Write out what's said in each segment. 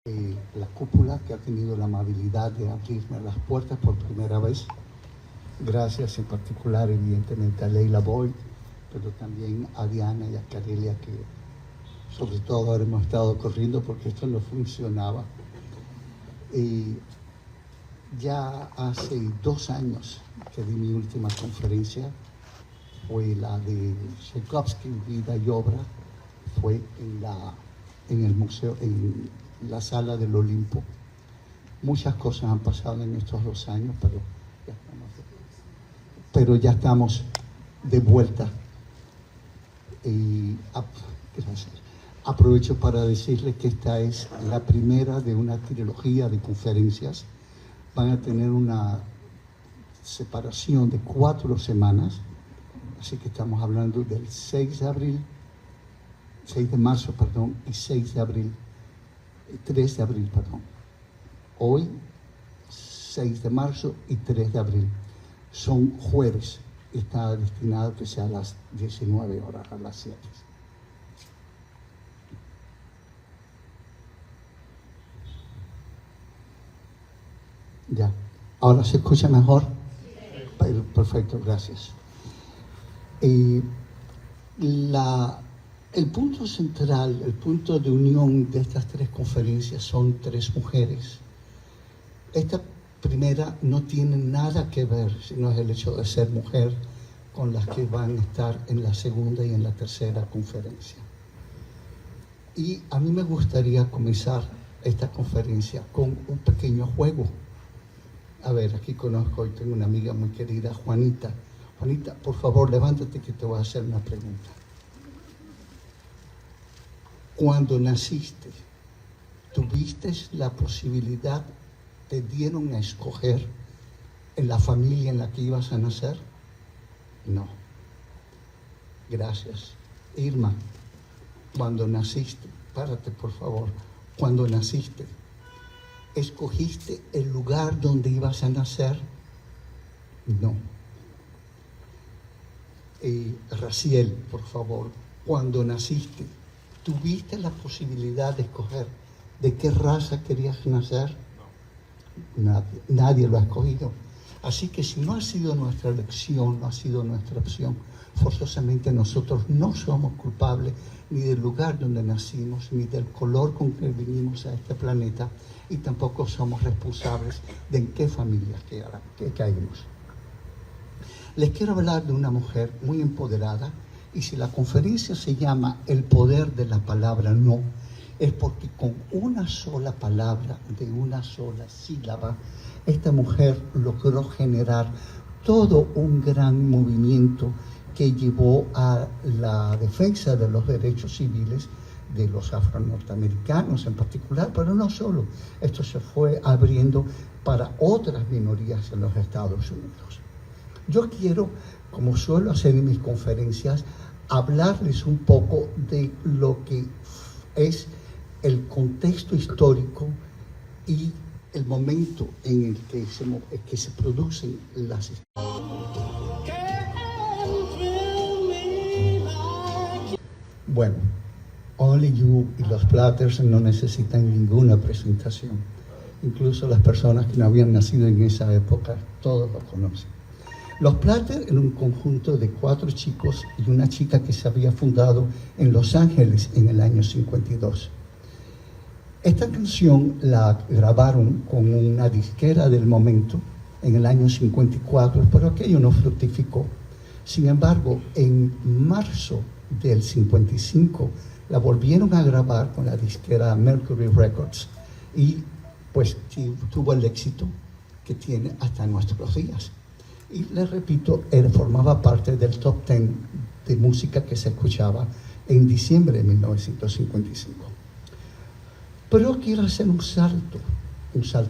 la cúpula, que ha tenido la amabilidad de abrirme las puertas por primera vez. Gracias en particular, evidentemente, a Leila Boyd, pero también a Diana y a Carelia, que sobre todo ahora hemos estado corriendo porque esto no funcionaba. Ya hace 2 años que di mi última conferencia, fue la de Tchaikovsky, Vida y Obra, fue en el museo, en la sala del Olimpo. Muchas cosas han pasado en estos 2 años, pero ya estamos de vuelta. Gracias. Aprovecho para decirles que esta es la primera de una trilogía de conferencias. Van a tener una separación de 4 semanas, así que estamos hablando del 6 de marzo, y 3 de abril, Hoy, 6 de marzo y 3 de abril. Son jueves y está destinado a que sea a las 19 horas, a las 7. Ya. ¿Ahora se escucha mejor? Sí. Perfecto, gracias. El punto central, el punto de unión de estas 3 conferencias son 3 mujeres. Esta primera no tiene nada que ver, sino es el hecho de ser mujer, con las que van a estar en la segunda y en la tercera conferencia. Y a mí me gustaría comenzar esta conferencia con un pequeño juego. A ver, aquí conozco y tengo una amiga muy querida, Juanita. Juanita, por favor, levántate que te voy a hacer una pregunta. Cuando naciste, ¿tuviste la posibilidad, te dieron a escoger en la familia en la que ibas a nacer? No. Gracias. Irma, cuando naciste, párate por favor, cuando naciste, ¿escogiste el lugar donde ibas a nacer? No. Raciel, por favor, cuando naciste, ¿tuviste la posibilidad de escoger de qué raza querías nacer? No. Nadie lo ha escogido. Así que si no ha sido nuestra elección, no ha sido nuestra opción, forzosamente nosotros no somos culpables ni del lugar donde nacimos, ni del color con que vinimos a este planeta, y tampoco somos responsables de en qué familia que caímos. Les quiero hablar de una mujer muy empoderada, y si la conferencia se llama El poder de la palabra no, es porque con una sola palabra, de una sola sílaba, esta mujer logró generar todo un gran movimiento que llevó a la defensa de los derechos civiles de los afro-norteamericanos en particular, pero no solo. Esto se fue abriendo para otras minorías en los Estados Unidos. Yo quiero, como suelo hacer en mis conferencias, hablarles un poco de lo que es el contexto histórico y el momento en el que se producen las historias. Bueno, Only You y los Platters no necesitan ninguna presentación. Incluso las personas que no habían nacido en esa época, todos lo conocen. Los Platters eran un conjunto de 4 chicos y una chica que se había fundado en Los Ángeles en el año 52. Esta canción la grabaron con una disquera del momento en el año 54, pero aquello no fructificó. Sin embargo, en marzo del 55 la volvieron a grabar con la disquera Mercury Records y pues tuvo el éxito que tiene hasta nuestros días. Y les repito, él formaba parte del top 10 de música que se escuchaba en diciembre de 1955. Pero quiero hacer un salto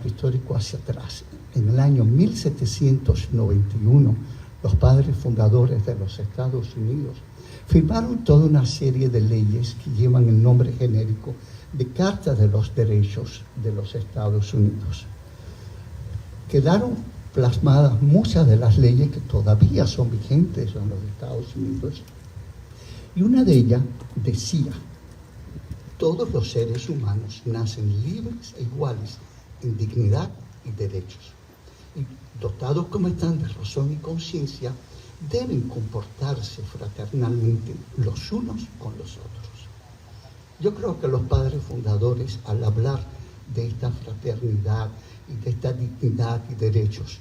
histórico hacia atrás. En el año 1791, los padres fundadores de los Estados Unidos firmaron toda una serie de leyes que llevan el nombre genérico de Carta de los Derechos de los Estados Unidos. Quedaron plasmadas muchas de las leyes que todavía son vigentes en los Estados Unidos, y una de ellas decía todos los seres humanos nacen libres e iguales en dignidad y derechos. Y dotados como están de razón y conciencia, deben comportarse fraternalmente los unos con los otros. Yo creo que los padres fundadores, al hablar de esta fraternidad y de esta dignidad y derechos,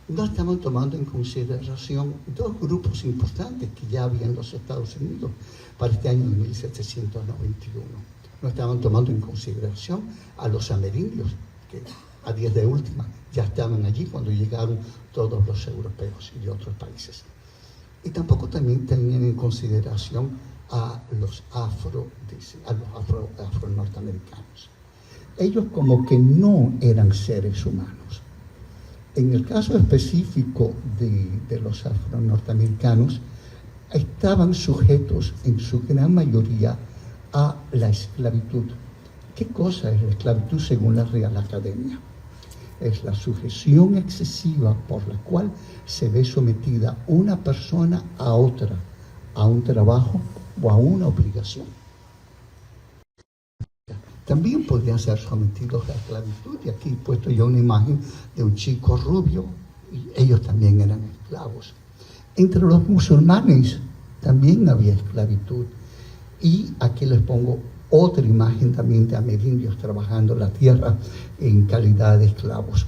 no estaban tomando en consideración dos grupos importantes que ya había en los Estados Unidos para este año de 1791. No estaban tomando en consideración a los amerindios, que a 10 de última ya estaban allí cuando llegaron todos los europeos y de otros países. Y tampoco también tenían en consideración a los afro-norteamericanos. Ellos como que no eran seres humanos. En el caso específico de los afro-norteamericanos, estaban sujetos en su gran mayoría a la esclavitud. ¿Qué cosa es la esclavitud según la Real Academia? Es la sujeción excesiva por la cual se ve sometida una persona a otra, a un trabajo o a una obligación. También podrían ser sometidos a la esclavitud, y aquí he puesto yo una imagen de un chico rubio, y ellos también eran esclavos. Entre los musulmanes también había esclavitud, y aquí les pongo otra imagen también de amerindios trabajando la tierra en calidad de esclavos.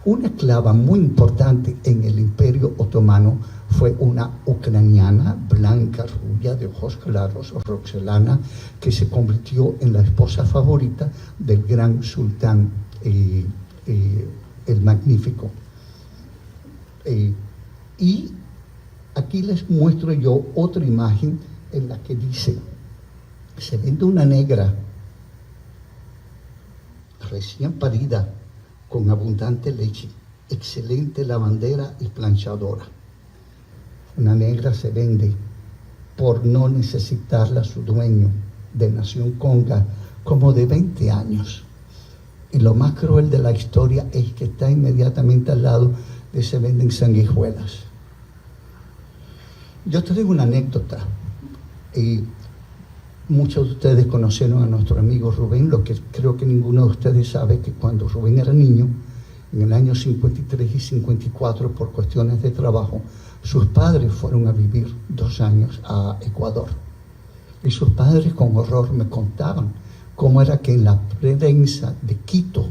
Una esclava muy importante en el Imperio Otomano fue una ucraniana, blanca, rubia, de ojos claros, Roxelana, que se convirtió en la esposa favorita del gran sultán, el Magnífico. Y aquí les muestro yo otra imagen en la que dice, se vende una negra recién parida con abundante leche, excelente lavandera y planchadora. Una negra se vende por no necesitarla su dueño, de nación conga, como de 20 años. Y lo más cruel de la historia es que está inmediatamente al lado de se venden sanguijuelas. Yo te digo una anécdota. Muchos de ustedes conocieron a nuestro amigo Rubén, lo que creo que ninguno de ustedes sabe, que cuando Rubén era niño, en el año 53 y 54, por cuestiones de trabajo, sus padres fueron a vivir 2 años a Ecuador. Y sus padres con horror me contaban cómo era que en la prensa de Quito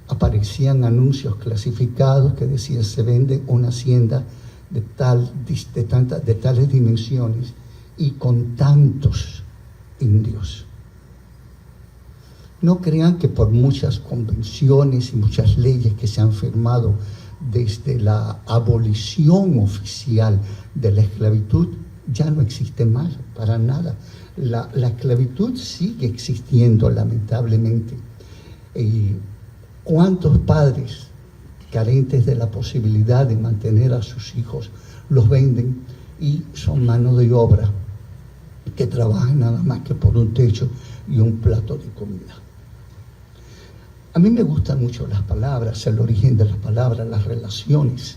aparecían anuncios clasificados que decían se vende una hacienda de tales dimensiones y con tantos indios. No crean que por muchas convenciones y muchas leyes que se han firmado desde la abolición oficial de la esclavitud, ya no existe más, para nada. La esclavitud sigue existiendo, lamentablemente. ¿Cuántos padres, carentes de la posibilidad de mantener a sus hijos, los venden y son mano de obra que trabajan nada más que por un techo y un plato de comida? A mí me gustan mucho las palabras, el origen de las palabras, las relaciones.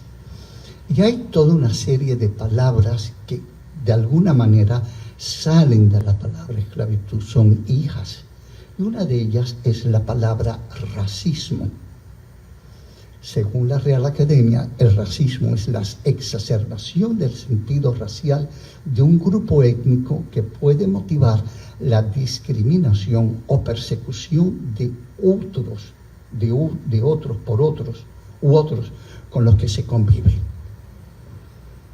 Y hay toda una serie de palabras que de alguna manera salen de la palabra esclavitud, son hijas. Y una de ellas es la palabra racismo. Según la Real Academia, el racismo es la exacerbación del sentido racial de un grupo étnico que puede motivar la discriminación o persecución de otros por otros u otros con los que se convive.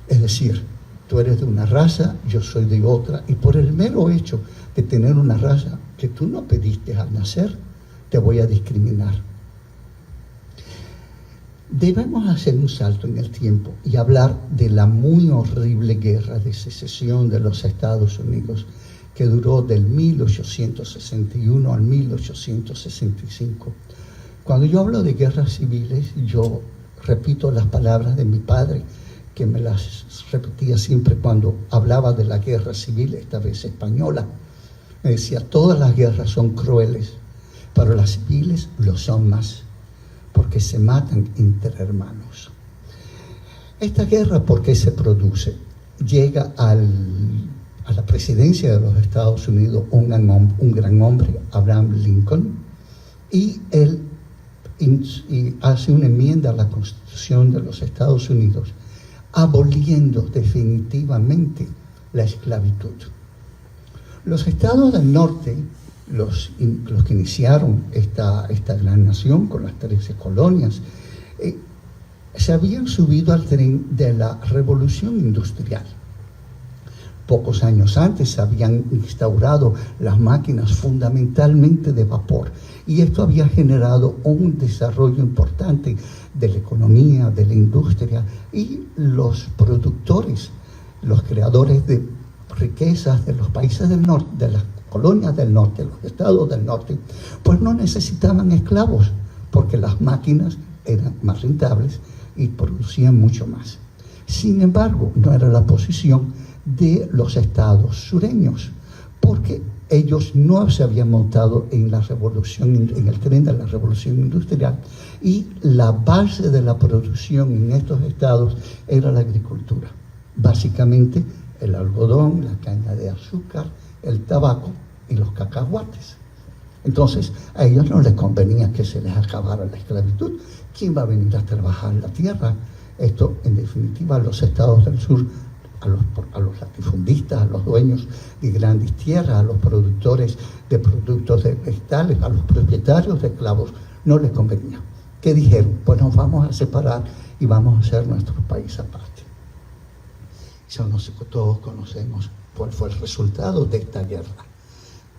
Es decir, tú eres de una raza, yo soy de otra, y por el mero hecho de tener una raza que tú no pediste al nacer, te voy a discriminar. Debemos hacer un salto en el tiempo y hablar de la muy horrible guerra de secesión de los Estados Unidos, que duró del 1861 al 1865. Cuando yo hablo de guerras civiles, yo repito las palabras de mi padre, que me las repetía siempre cuando hablaba de la guerra civil, esta vez española. Me decía, todas las guerras son crueles, pero las civiles lo son más, porque se matan entre hermanos. Esta guerra, ¿por qué se produce? Llega al a la presidencia de los Estados Unidos un gran hombre, Abraham Lincoln, y él hace una enmienda a la Constitución de los Estados Unidos, aboliendo definitivamente la esclavitud. Los estados del norte, los que iniciaron esta gran nación con las 13 colonias, se habían subido al tren de la revolución industrial. Pocos años antes se habían instaurado las máquinas fundamentalmente de vapor, y esto había generado un desarrollo importante de la economía, de la industria, y los productores, los creadores de riquezas de los países del norte, de las colonias del norte, los estados del norte, pues no necesitaban esclavos, porque las máquinas eran más rentables y producían mucho más. Sin embargo, no era la posición de los estados sureños, porque ellos no se habían montado en el tren de la revolución industrial, y la base de la producción en estos estados era la agricultura, básicamente el algodón, la caña de azúcar, el tabaco y los cacahuates. Entonces a ellos no les convenía que se les acabara la esclavitud. ¿Quién va a venir a trabajar la tierra? Esto, en definitiva, los estados del sur, a los latifundistas, a los dueños de grandes tierras, a los productores de productos vegetales, a los propietarios de esclavos, no les convenía. ¿Qué dijeron? Pues nos vamos a separar y vamos a hacer nuestro país aparte. Todos conocemos cuál fue el resultado de esta guerra.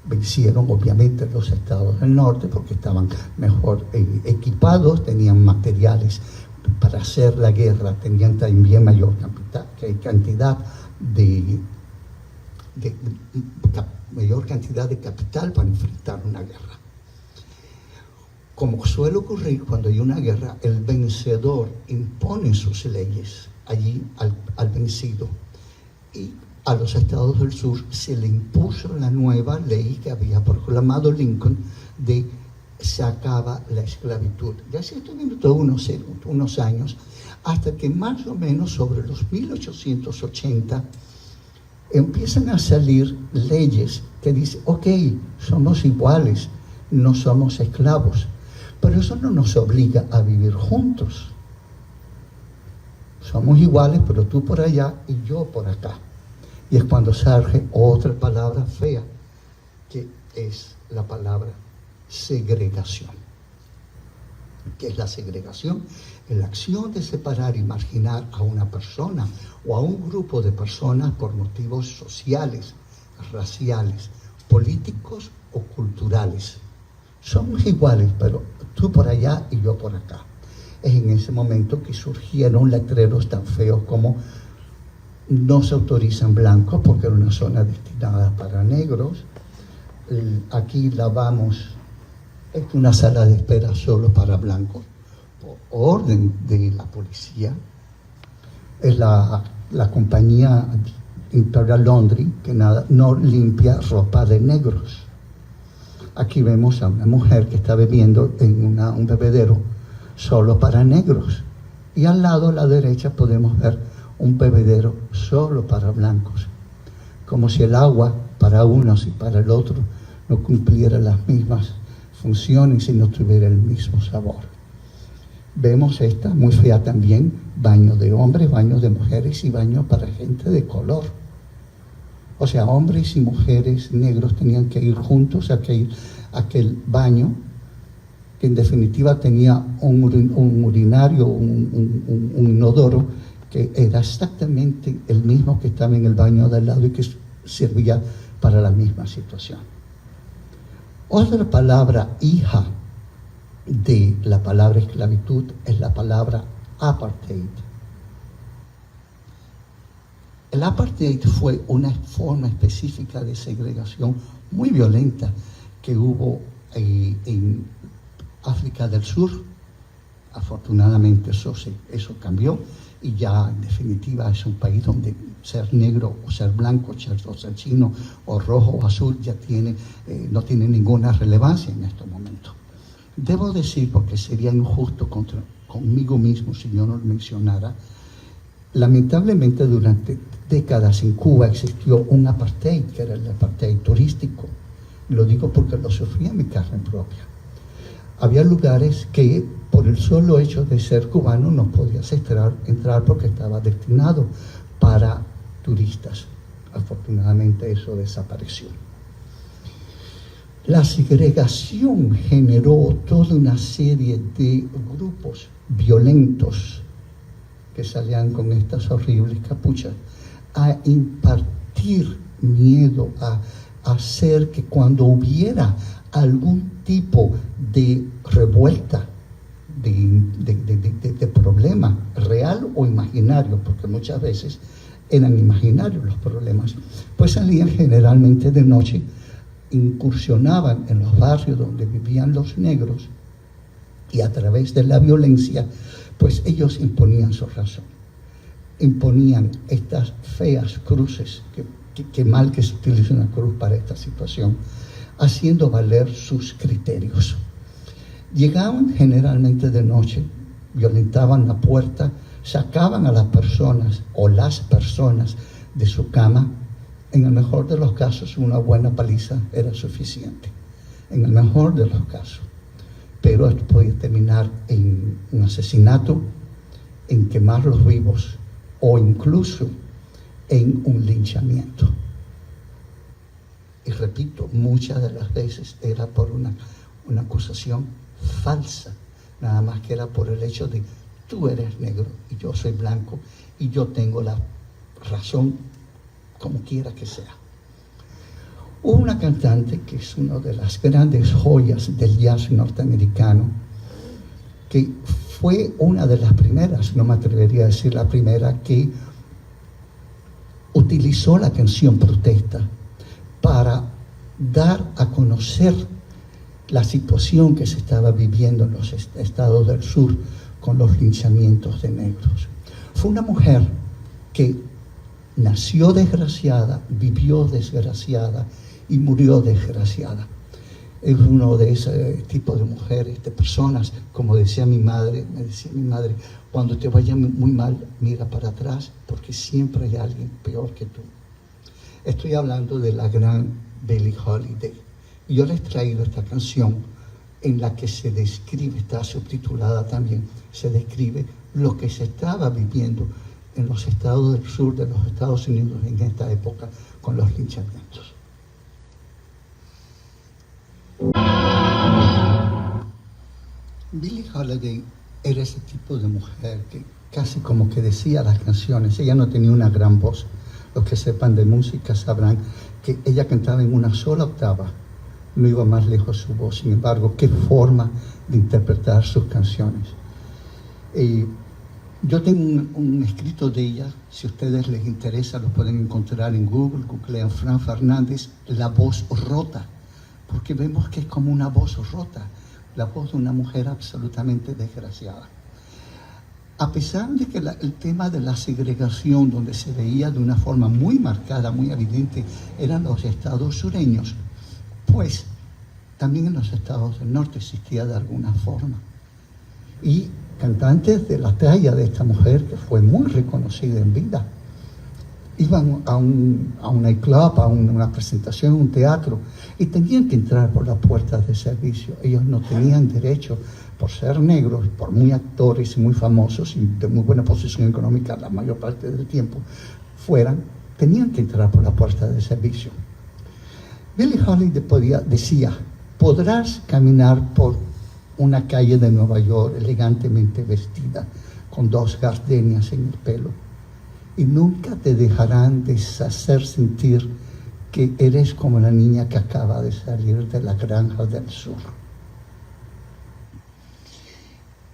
Vencieron obviamente los estados del norte porque estaban mejor equipados, tenían materiales para hacer la guerra, tenían también mayor cantidad de capital para enfrentar una guerra. Como suele ocurrir cuando hay una guerra, el vencedor impone sus leyes allí al vencido, y a los estados del sur se le impuso la nueva ley que había proclamado Lincoln de se acaba la esclavitud. Ya se estuvieron todos unos años, hasta que más o menos sobre los 1880 empiezan a salir leyes que dicen, ok, somos iguales, no somos esclavos, pero eso no nos obliga a vivir juntos. Somos iguales, pero tú por allá y yo por acá. Y es cuando surge otra palabra fea, que es la palabra segregación. ¿Qué es la segregación? Es la acción de separar y marginar a una persona o a un grupo de personas por motivos sociales, raciales, políticos o culturales. Somos iguales, pero tú por allá y yo por acá. Es en ese momento que surgieron letreros tan feos como no se autorizan blancos porque era una zona destinada para negros. Aquí la vamos, es una sala de espera solo para blancos, por orden de la policía. Es la compañía Imperial Laundry que no limpia ropa de negros. Aquí vemos a una mujer que está bebiendo en un bebedero solo para negros, y al lado a la derecha podemos ver un bebedero solo para blancos, como si el agua para unos y para el otro no cumpliera las mismas funciones y no tuviera el mismo sabor. Vemos esta muy fea también, baño de hombres, baño de mujeres y baño para gente de color. O sea, hombres y mujeres negros tenían que ir juntos a aquel baño, que en definitiva tenía un urinario, un inodoro, que era exactamente el mismo que estaba en el baño de al lado y que servía para la misma situación. Otra palabra hija de la palabra esclavitud es la palabra apartheid. El apartheid fue una forma específica de segregación muy violenta que hubo en África del Sur. Afortunadamente eso cambió, y ya en definitiva es un país donde ser negro o ser blanco, ser chino o rojo o azul ya no tiene ninguna relevancia en estos momentos. Debo decir, porque sería injusto conmigo mismo si yo no lo mencionara, lamentablemente durante décadas en Cuba existió un apartheid, que era el apartheid turístico. Lo digo porque lo sufrí en mi carne propia. Había lugares que por el solo hecho de ser cubano no podías entrar porque estaba destinado para turistas. Afortunadamente eso desapareció. La segregación generó toda una serie de grupos violentos que salían con estas horribles capuchas a impartir miedo, a hacer que cuando hubiera algún tipo de revuelta, de problema real o imaginario, porque muchas veces eran imaginarios los problemas, pues salían generalmente de noche, incursionaban en los barrios donde vivían los negros y a través de la violencia, pues ellos imponían su razón, imponían estas feas cruces, que mal que se utilice una cruz para esta situación, haciendo valer sus criterios. Llegaban generalmente de noche, violentaban la puerta, sacaban a las personas o las personas de su cama. En el mejor de los casos, una buena paliza era suficiente. En el mejor de los casos. Pero esto podía terminar en un asesinato, en quemarlos vivos o incluso en un linchamiento. Y repito, muchas de las veces era por una acusación falsa, nada más que era por el hecho de tú eres negro y yo soy blanco y yo tengo la razón como quiera que sea. Hubo una cantante que es una de las grandes joyas del jazz norteamericano, que fue una de las primeras, no me atrevería a decir la primera, que utilizó la canción protesta para dar a conocer la situación que se estaba viviendo en los estados del sur con los linchamientos de negros. Fue una mujer que nació desgraciada, vivió desgraciada y murió desgraciada. Es uno de ese tipo de mujeres, de personas, como decía mi madre, cuando te vaya muy mal, mira para atrás, porque siempre hay alguien peor que tú. Estoy hablando de la gran Billie Holiday. Y yo les he traído esta canción en la que se describe, está subtitulada también, se describe lo que se estaba viviendo en los estados del sur de los Estados Unidos en esta época con los linchamientos. Billie Holiday era ese tipo de mujer que casi como que decía las canciones. Ella no tenía una gran voz. Los que sepan de música sabrán que ella cantaba en una sola octava. No iba más lejos su voz. Sin embargo, qué forma de interpretar sus canciones. Yo tengo un escrito de ella. Si a ustedes les interesa, lo pueden encontrar en Google. Googlean Fran Fernández, La voz rota. Porque vemos que es como una voz rota. La voz de una mujer absolutamente desgraciada. A pesar de que el tema de la segregación, donde se veía de una forma muy marcada, muy evidente, eran los estados sureños, pues también en los estados del norte existía de alguna forma. Y cantantes de la talla de esta mujer, que fue muy reconocida en vida, iban a un nightclub, a una presentación, a un teatro, y tenían que entrar por las puertas de servicio. Ellos no tenían derecho, por ser negros, por muy actores y muy famosos y de muy buena posición económica la mayor parte del tiempo, tenían que entrar por la puerta de servicio. Billie Holiday decía, podrás caminar por una calle de Nueva York elegantemente vestida, con 2 gardenias en el pelo, y nunca te dejarán hacer sentir que eres como la niña que acaba de salir de la granja del sur.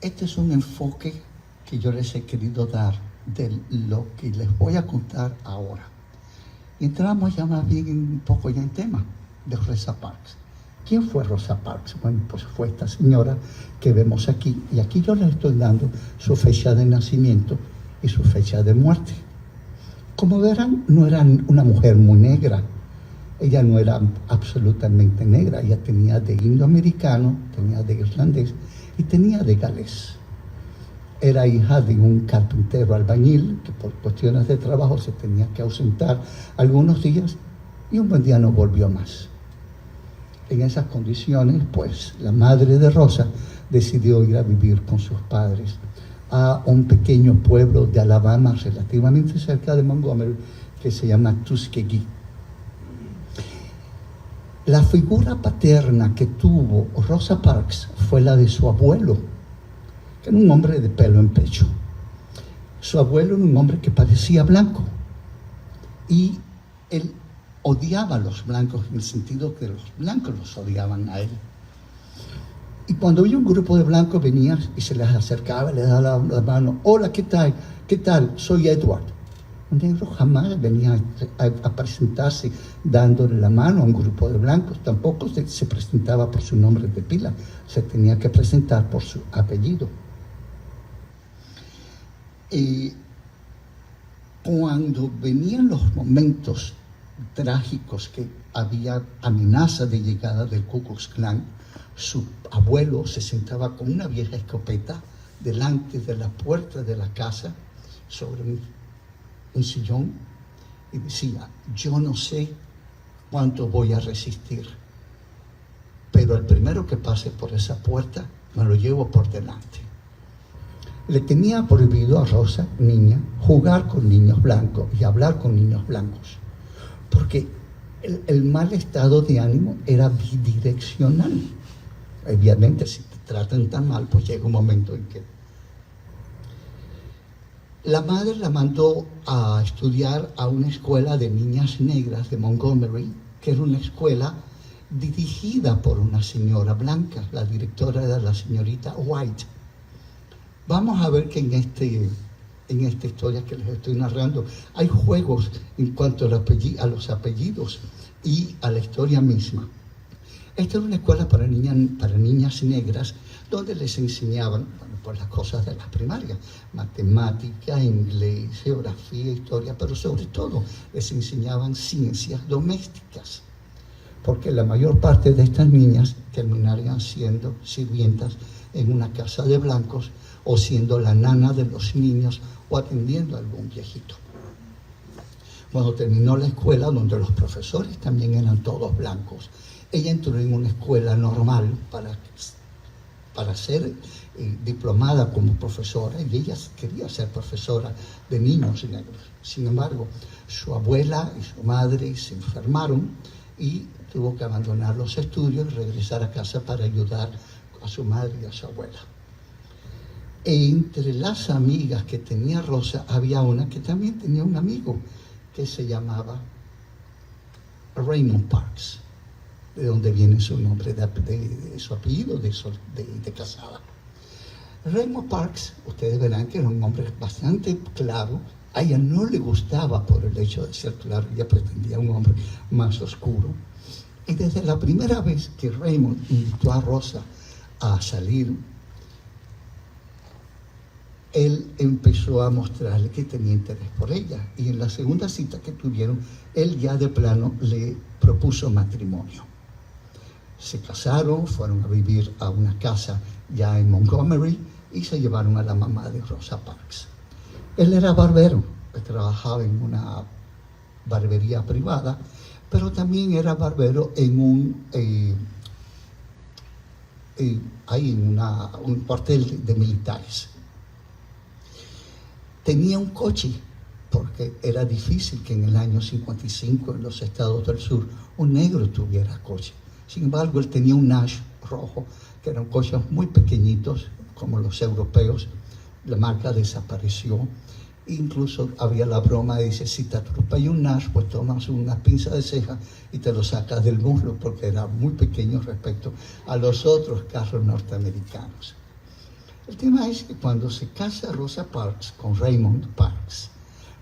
Este es un enfoque que yo les he querido dar de lo que les voy a contar ahora. Y entramos ya más bien un poco ya en tema de Rosa Parks. ¿Quién fue Rosa Parks? Bueno, pues fue esta señora que vemos aquí. Y aquí yo les estoy dando su fecha de nacimiento y su fecha de muerte. Como verán, no era una mujer muy negra. Ella no era absolutamente negra. Ella tenía de indoamericano, tenía de irlandés y tenía de galés. era hija de un carpintero albañil que por cuestiones de trabajo se tenía que ausentar algunos días y un buen día no volvió más. En esas condiciones, pues, la madre de Rosa decidió ir a vivir con sus padres a un pequeño pueblo de Alabama relativamente cerca de Montgomery que se llama Tuskegee. La figura paterna que tuvo Rosa Parks fue la de su abuelo, que era un hombre de pelo en pecho. Su abuelo era un hombre que parecía blanco y él odiaba a los blancos en el sentido que los blancos los odiaban a él. Y cuando veía un grupo de blancos venía y se les acercaba, les daba la mano. Hola, ¿qué tal? ¿Qué tal? Soy Edward. Un negro jamás venía a presentarse dándole la mano a un grupo de blancos. Tampoco se presentaba por su nombre de pila. Se tenía que presentar por su apellido. Y cuando venían los momentos trágicos que había amenaza de llegada del Ku Klux Klan, su abuelo se sentaba con una vieja escopeta delante de la puerta de la casa sobre un sillón y decía: yo no sé cuánto voy a resistir, pero el primero que pase por esa puerta me lo llevo por delante. Le tenía prohibido a Rosa, niña, jugar con niños blancos y hablar con niños blancos, porque el mal estado de ánimo era bidireccional. Obviamente, si te tratan tan mal, pues llega un momento en que... La madre la mandó a estudiar a una escuela de niñas negras de Montgomery, que era una escuela dirigida por una señora blanca. La directora era la señorita White. Vamos a ver que en esta historia que les estoy narrando hay juegos en cuanto a los apellidos y a la historia misma. Esta era una escuela para niñas negras donde les enseñaban, bueno, pues las cosas de la primaria, matemática, inglés, geografía, historia, pero sobre todo les enseñaban ciencias domésticas, porque la mayor parte de estas niñas terminarían siendo sirvientas en una casa de blancos o siendo la nana de los niños o atendiendo a algún viejito. Cuando terminó la escuela, donde los profesores también eran todos blancos, ella entró en una escuela normal para ser diplomada como profesora, y ella quería ser profesora de niños negros. Sin embargo, su abuela y su madre se enfermaron y tuvo que abandonar los estudios y regresar a casa para ayudar a su madre y a su abuela. Entre las amigas que tenía Rosa había una que también tenía un amigo que se llamaba Raymond Parks, de donde viene su nombre, de su apellido, de casada. Raymond Parks, ustedes verán que era un hombre bastante claro. A ella no le gustaba por el hecho de ser claro, ella pretendía un hombre más oscuro. Y desde la primera vez que Raymond invitó a Rosa a salir, él empezó a mostrarle que tenía interés por ella. Y en la segunda cita que tuvieron, él ya de plano le propuso matrimonio. Se casaron, fueron a vivir a una casa ya en Montgomery y se llevaron a la mamá de Rosa Parks. Él era barbero, trabajaba en una barbería privada, pero también era barbero en un cuartel de militares. Tenía un coche, porque era difícil que en el año 55 en los estados del sur un negro tuviera coche. Sin embargo, él tenía un Nash rojo, que eran coches muy pequeñitos, como los europeos. La marca desapareció. Incluso había la broma de, dice, si te atropella un Nash, pues tomas una pinza de ceja y te lo sacas del muslo, porque era muy pequeño respecto a los otros carros norteamericanos. El tema es que cuando se casa Rosa Parks con Raymond Parks,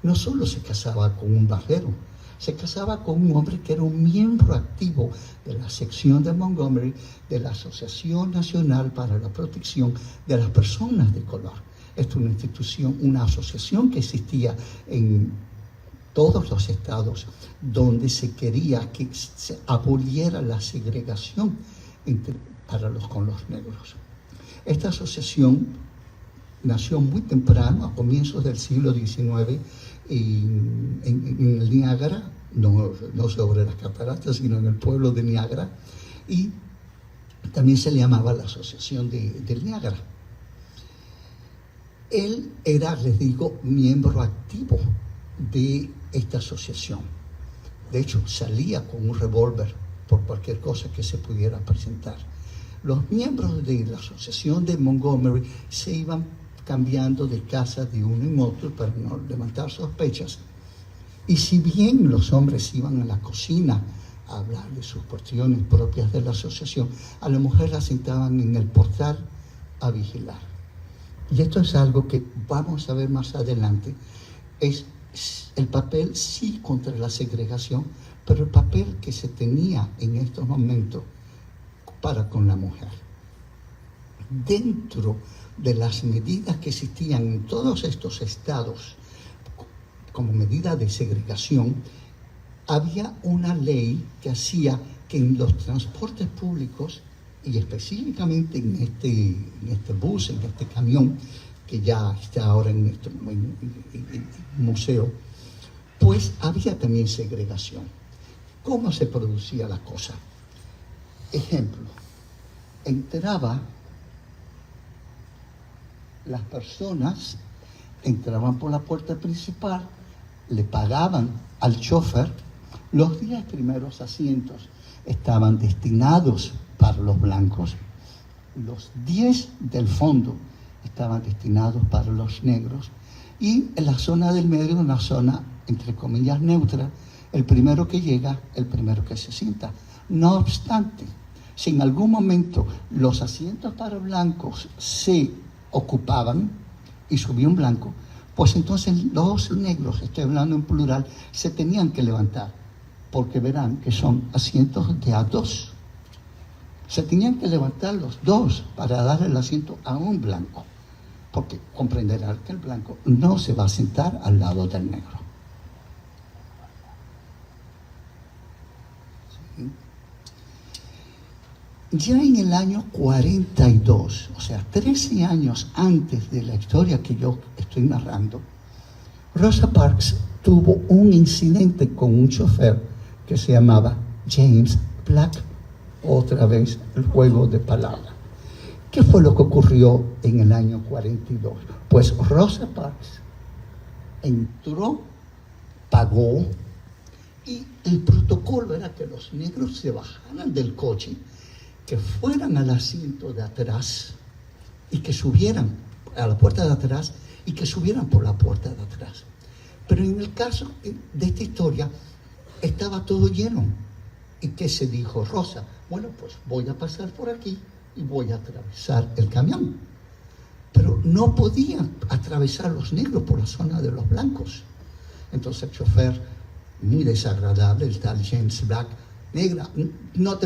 no solo se casaba con un barbero, se casaba con un hombre que era un miembro activo de la sección de Montgomery de la Asociación Nacional para la Protección de las Personas de Color. Esta es una institución, una asociación que existía en todos los estados donde se quería que se aboliera la segregación con los negros. Esta asociación nació muy temprano, a comienzos del siglo XIX, en el Niágara, no sobre las cataratas, sino en el pueblo de Niágara, y también se le llamaba la Asociación del Niágara. Él era, les digo, miembro activo de esta asociación. De hecho, salía con un revólver por cualquier cosa que se pudiera presentar. Los miembros de la asociación de Montgomery se iban cambiando de casa de uno en otro para no levantar sospechas. Y si bien los hombres iban a la cocina a hablar de sus cuestiones propias de la asociación, a la mujer la sentaban en el portal a vigilar. Y esto es algo que vamos a ver más adelante, es el papel sí contra la segregación, pero el papel que se tenía en estos momentos para con la mujer. Dentro de las medidas que existían en todos estos estados como medida de segregación, había una ley que hacía que en los transportes públicos, y específicamente en este bus, en este camión, que ya está ahora en este museo, pues había también segregación. ¿Cómo se producía la cosa? Ejemplo, las personas entraban por la puerta principal, le pagaban al chofer, los 10 primeros asientos estaban destinados para los blancos, los 10 del fondo estaban destinados para los negros, y en la zona del medio, una zona entre comillas neutra, el primero que llega, el primero que se sienta. No obstante, si en algún momento los asientos para blancos se ocupaban y subía un blanco, pues entonces los negros, estoy hablando en plural, se tenían que levantar, porque verán que son asientos de A2. Se tenían que levantar los dos para dar el asiento a un blanco, porque comprenderán que el blanco no se va a sentar al lado del negro. Ya en el año 42, o sea, 13 años antes de la historia que yo estoy narrando, Rosa Parks tuvo un incidente con un chofer que se llamaba James Black. Otra vez el juego de palabras. ¿Qué fue lo que ocurrió en el año 42? Pues Rosa Parks entró, pagó, y el protocolo era que los negros se bajaran del coche, que fueran al asiento de atrás y que subieran a la puerta de atrás y que subieran por la puerta de atrás. Pero en el caso de esta historia estaba todo lleno. ¿Y qué se dijo Rosa? Bueno, pues voy a pasar por aquí y voy a atravesar el camión. Pero no podían atravesar los negros por la zona de los blancos. Entonces el chofer, muy desagradable, el tal James Black, negra, no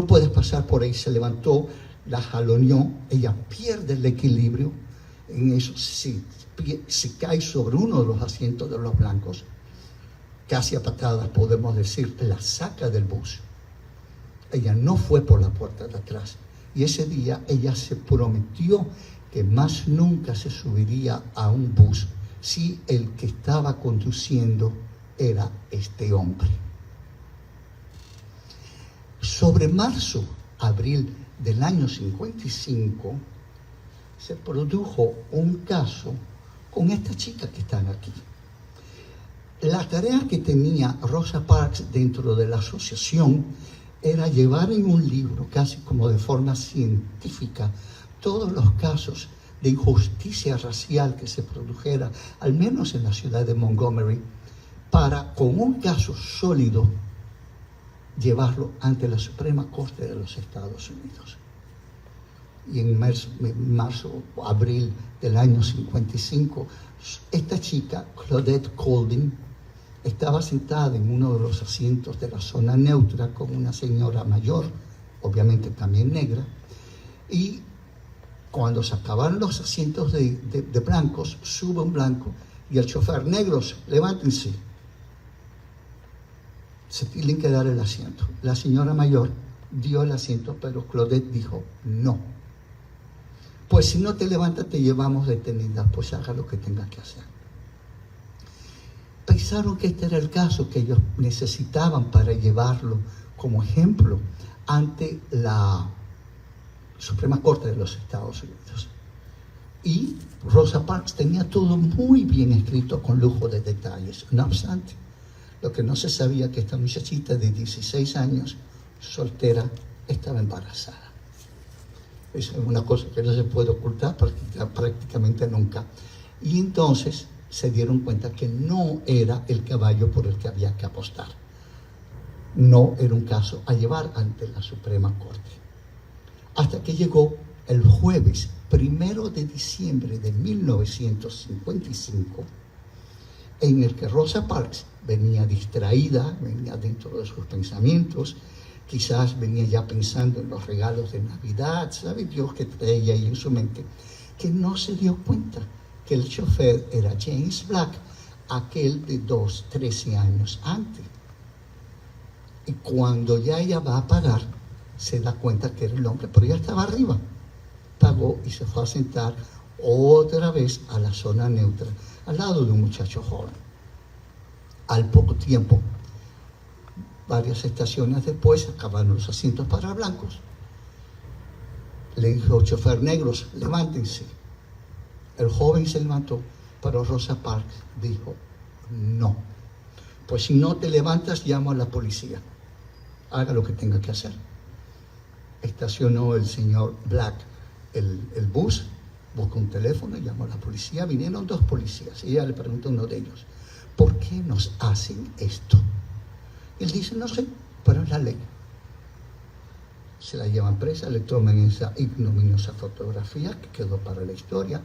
puedes pasar por ahí. Se levantó, la jaloneó, ella pierde el equilibrio, en eso se cae sobre uno de los asientos de los blancos, casi a patadas podemos decir, la saca del bus. Ella no fue por la puerta de atrás, y ese día ella se prometió que más nunca se subiría a un bus si el que estaba conduciendo era este hombre. Sobre marzo, abril del año 55, se produjo un caso con esta chica que están aquí. La tarea que tenía Rosa Parks dentro de la asociación era llevar en un libro, casi como de forma científica, todos los casos de injusticia racial que se produjera, al menos en la ciudad de Montgomery, para, con un caso sólido, llevarlo ante la Suprema Corte de los Estados Unidos. Y en marzo o abril del año 55, esta chica, Claudette Colvin, estaba sentada en uno de los asientos de la zona neutra con una señora mayor, obviamente también negra, y cuando se acabaron los asientos de blancos, sube un blanco y el chofer: negros, levántense. Se tienen que dar el asiento. La señora mayor dio el asiento, pero Claudette dijo no. Pues si no te levantas te llevamos detenida, pues haga lo que tengas que hacer. Pensaron que este era el caso que ellos necesitaban para llevarlo como ejemplo ante la Suprema Corte de los Estados Unidos. Y Rosa Parks tenía todo muy bien escrito con lujo de detalles. No obstante, lo que no se sabía que esta muchachita de 16 años, soltera, estaba embarazada. Es una cosa que no se puede ocultar prácticamente nunca. Y entonces se dieron cuenta que no era el caballo por el que había que apostar. No era un caso a llevar ante la Suprema Corte. Hasta que llegó el jueves 1 de diciembre de 1955, en el que Rosa Parks venía distraída, venía dentro de sus pensamientos, quizás venía ya pensando en los regalos de Navidad, sabe Dios qué traía ahí en su mente, que no se dio cuenta que el chofer era James Black, aquel de 13 años antes. Y cuando ya ella va a pagar, se da cuenta que era el hombre, pero ya estaba arriba. Pagó y se fue a sentar otra vez a la zona neutra, al lado de un muchacho joven. Al poco tiempo, varias estaciones después, acabaron los asientos para blancos. Le dijo al chofer: negros, levántense. El joven se levantó, pero Rosa Parks dijo: no, pues si no te levantas, llamo a la policía. Haga lo que tenga que hacer. Estacionó el señor Black el bus, buscó un teléfono, llamó a la policía. Vinieron 2 policías y ella le preguntó a uno de ellos: ¿por qué nos hacen esto? Él dice: no sé, pero es la ley. Se la llevan presa, le toman esa ignominiosa fotografía que quedó para la historia.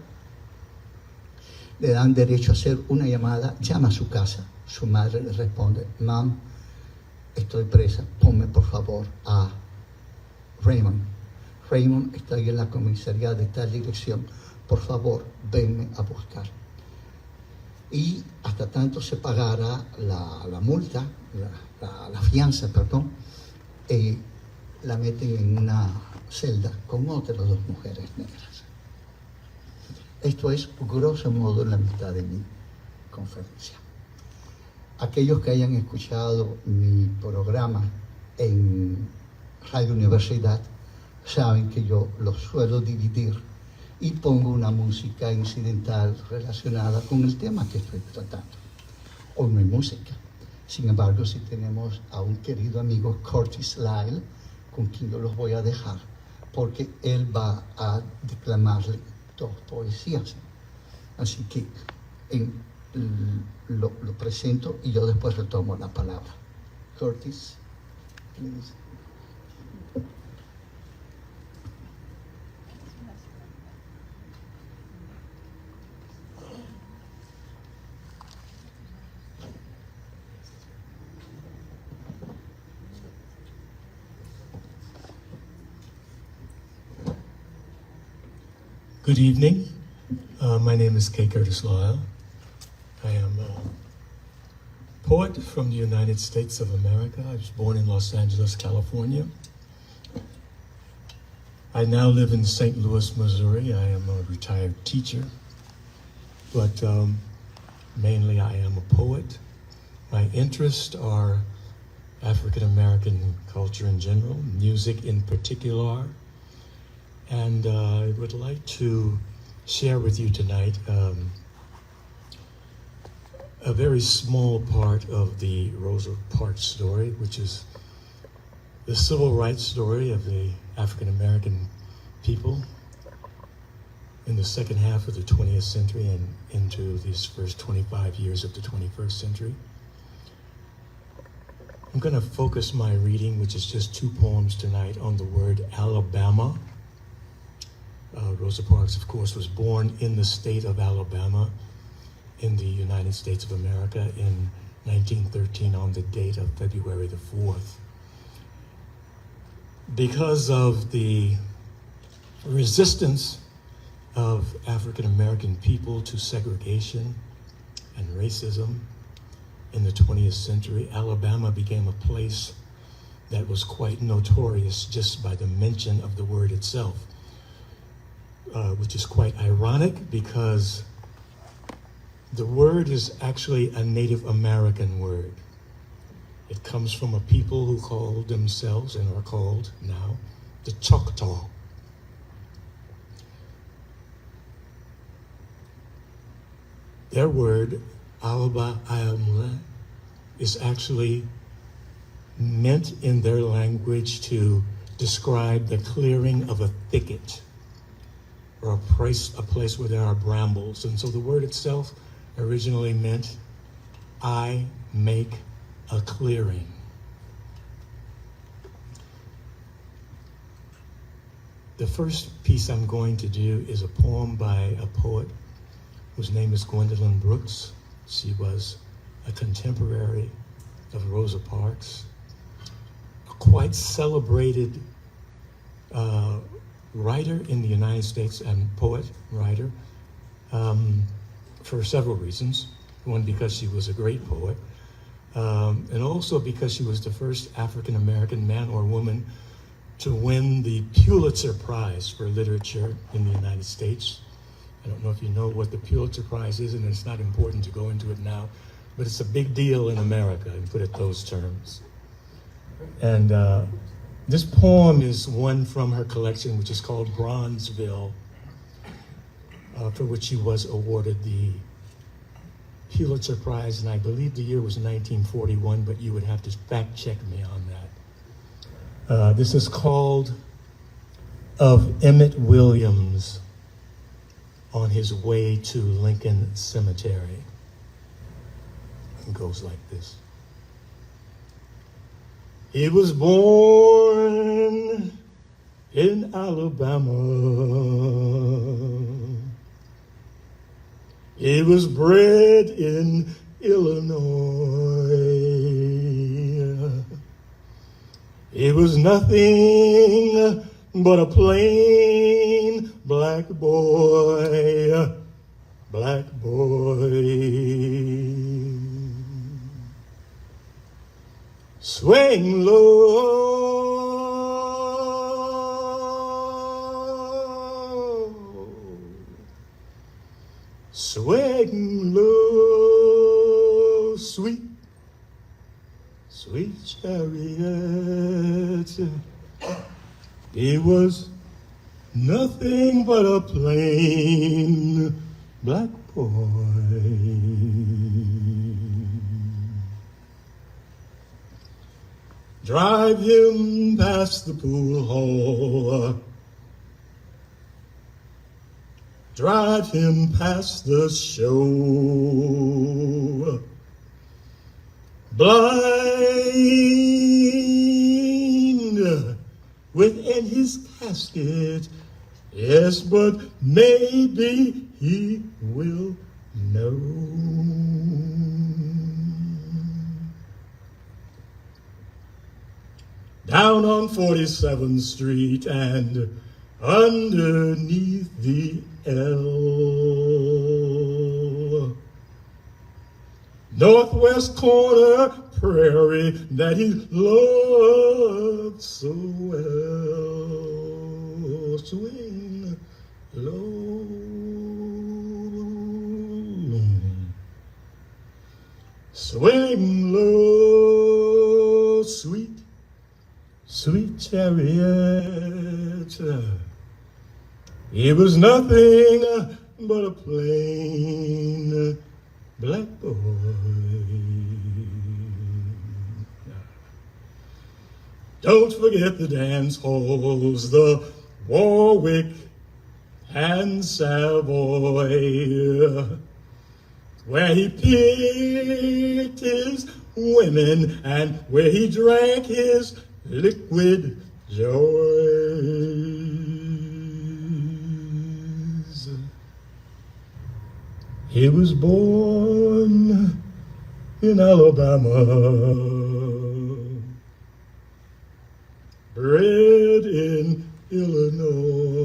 Le dan derecho a hacer una llamada, llama a su casa. Su madre le responde: Mam, estoy presa, ponme por favor a Raymond. Raymond está ahí en la comisaría de tal dirección, por favor, venme a buscar. Y hasta tanto se pagara la multa, la fianza, perdón, la meten en una celda con otras 2 mujeres negras. Esto es, grosso modo, la mitad de mi conferencia. Aquellos que hayan escuchado mi programa en Radio Universidad saben que yo lo suelo dividir y pongo una música incidental relacionada con el tema que estoy tratando. Hoy no hay música. Sin embargo, sí tenemos a un querido amigo, Curtis Lyle, con quien yo los voy a dejar, porque él va a declamarle 2 poesías. Así que lo presento y yo después retomo la palabra. Curtis, please. Good evening. My name is K. Curtis Lyle. I am a poet from the United States of America. I was born in Los Angeles, California. I now live in St. Louis, Missouri. I am a retired teacher, but mainly I am a poet. My interests are African American culture in general, music in particular. And I would like to share with you tonight a very small part of the Rosa Parks story, which is the civil rights story of the African American people in the second half of the 20th century and into these first 25 years of the 21st century. I'm going to focus my reading, which is just 2 poems tonight, on the word Alabama. Rosa Parks, of course, was born in the state of Alabama in the United States of America in 1913 on the date of February the 4th. Because of the resistance of African American people to segregation and racism in the 20th century, Alabama became a place that was quite notorious just by the mention of the word itself. which is quite ironic because the word is actually a Native American word. It comes from a people who call themselves and are called now the Choctaw. Their word, Alaba Ayamule, is actually meant in their language to describe the clearing of a thicket or a place where there are brambles. And so the word itself originally meant, I make a clearing. The first piece I'm going to do is a poem by a poet whose name is Gwendolyn Brooks. She was a contemporary of Rosa Parks, a quite celebrated writer in the United States and writer, for several reasons. One, because she was a great poet, and also because she was the first African-American man or woman to win the Pulitzer Prize for literature in the United States. I don't know if you know what the Pulitzer Prize is, and it's not important to go into it now, but it's a big deal in America, and put it those terms. And this poem is one from her collection, which is called Bronzeville, for which she was awarded the Pulitzer Prize, and I believe the year was 1941, but you would have to fact check me on that. This is called Of Emmett Williams on His Way to Lincoln Cemetery. It goes like this. He was born in Alabama. He was bred in Illinois. He was nothing but a plain black boy, black boy. Swing low, swing low, sweet, sweet chariot. He was nothing but a plain black boy. Drive him past the pool hall. Drive him past the show. Blind within his casket, yes, but maybe he will know. Down on 47th Street and underneath the L, northwest corner prairie that he loved so well. Swing low, swing low, sweet, sweet chariot. He was nothing but a plain black boy. Don't forget the dance halls, the Warwick and Savoy, where he picked his women and where he drank his liquid joys. He was born in Alabama, bred in Illinois.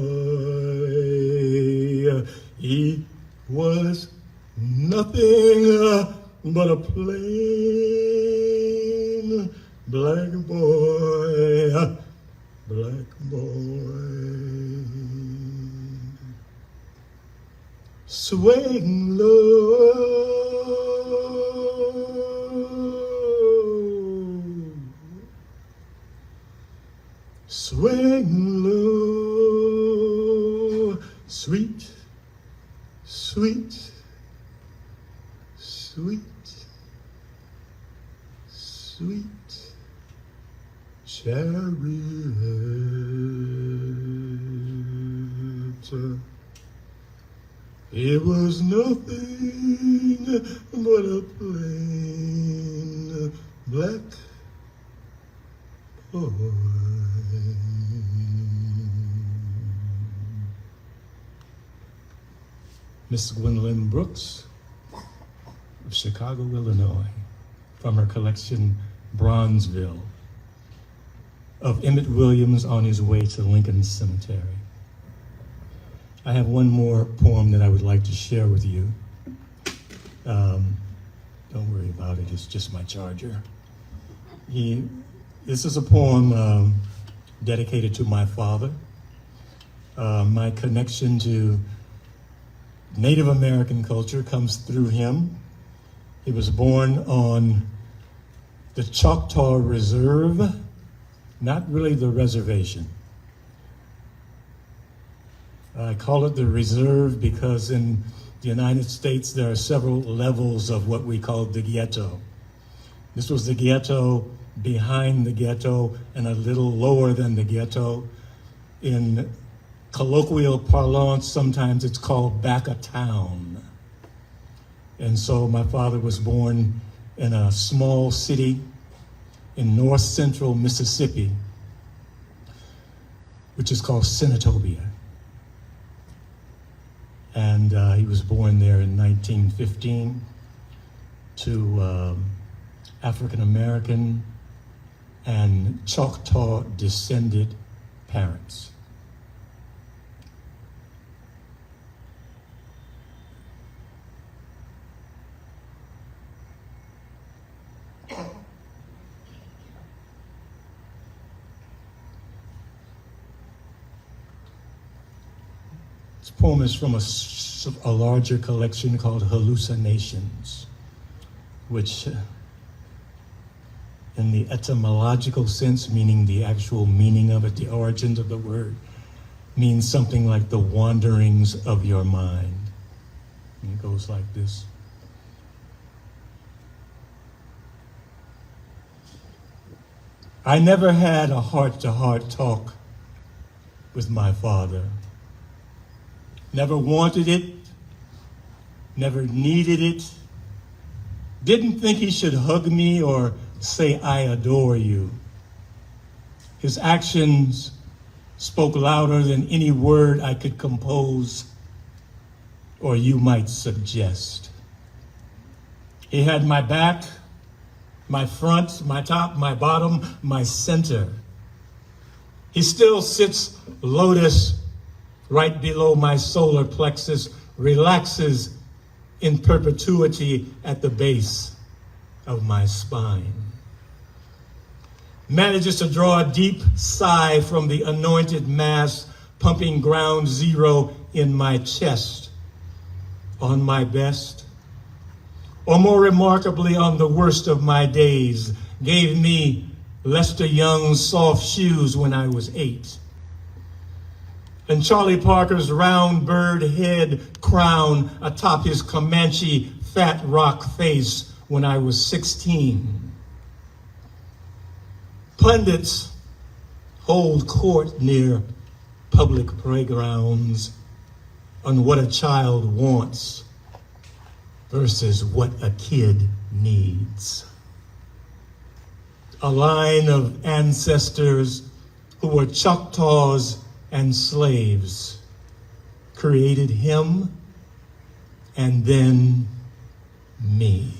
He was nothing but a plain black boy, black boy. swaying low, swaying low, sweet, sweet, sweet, sweet chariot. It was nothing but a plain black boy. Miss Gwendolyn Brooks of Chicago, Illinois, from her collection Bronzeville, of Emmett Williams on his way to Lincoln Cemetery. I have one more poem that I would like to share with you. Don't worry about it, it's just my charger. This is a poem dedicated to my father. My connection to Native American culture comes through him. He was born on the Choctaw Reserve, not really the reservation. I call it the reserve because in the United States there are several levels of what we call the ghetto. This was the ghetto behind the ghetto and a little lower than the ghetto. In colloquial parlance, sometimes it's called back of town. And so my father was born in a small city in north central Mississippi, which is called Senatobia. And he was born there in 1915 to African American and Choctaw descended parents. This poem is from a larger collection called Hallucinations, which in the etymological sense, meaning the actual meaning of it, the origins of the word, means something like the wanderings of your mind. And it goes like this. I never had a heart-to-heart talk with my father. Never wanted it, never needed it, didn't think he should hug me or say, I adore you. His actions spoke louder than any word I could compose or you might suggest. He had my back, my front, my top, my bottom, my center. He still sits lotus right below my solar plexus, relaxes in perpetuity at the base of my spine. Manages to draw a deep sigh from the anointed mass, pumping ground zero in my chest. On my best, or more remarkably on the worst of my days, gave me Lester Young's soft shoes when I was 8. And Charlie Parker's round bird head crown atop his Comanche fat rock face when I was 16. Pundits hold court near public playgrounds on what a child wants versus what a kid needs. A line of ancestors who were Choctaws and slaves created him and then me,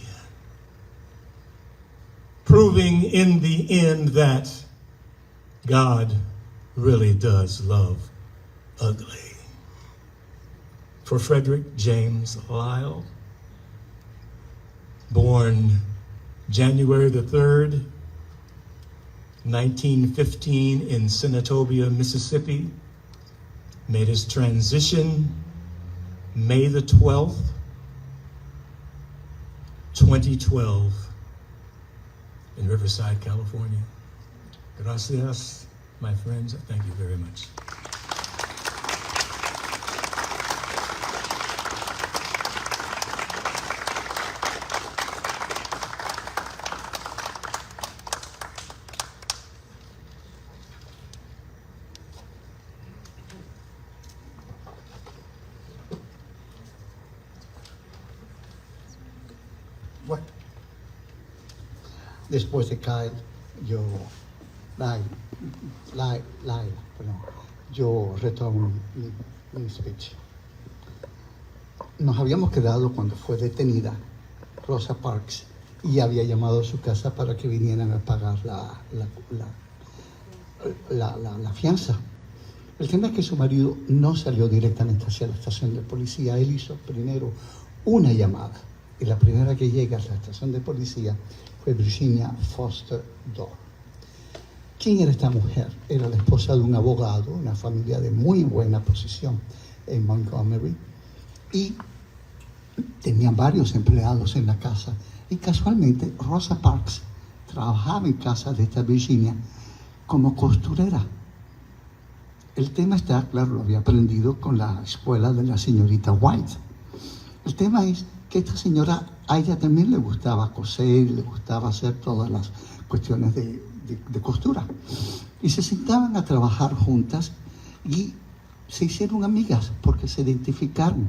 proving in the end that God really does love ugly. For Frederick James Lyle, born January the 3rd, 1915 in Senatobia, Mississippi, made his transition May the 12th, 2012, in Riverside, California. Gracias, my friends. Thank you very much. Bueno, después de Kyle, yo retomo mi speech. Nos habíamos quedado cuando fue detenida Rosa Parks y había llamado a su casa para que vinieran a pagar la fianza. El tema es que su marido no salió directamente hacia la estación de policía. Él hizo primero una llamada. Y la primera que llega a la estación de policía fue Virginia Foster Dorr. ¿Quién era esta mujer? Era la esposa de un abogado, una familia de muy buena posición en Montgomery, y tenían varios empleados en la casa. Y casualmente Rosa Parks trabajaba en casa de esta Virginia como costurera. El tema está, claro, lo había aprendido con la escuela de la señorita White. El tema es que esta señora, a ella también le gustaba coser, le gustaba hacer todas las cuestiones de costura. Y se sentaban a trabajar juntas y se hicieron amigas porque se identificaron.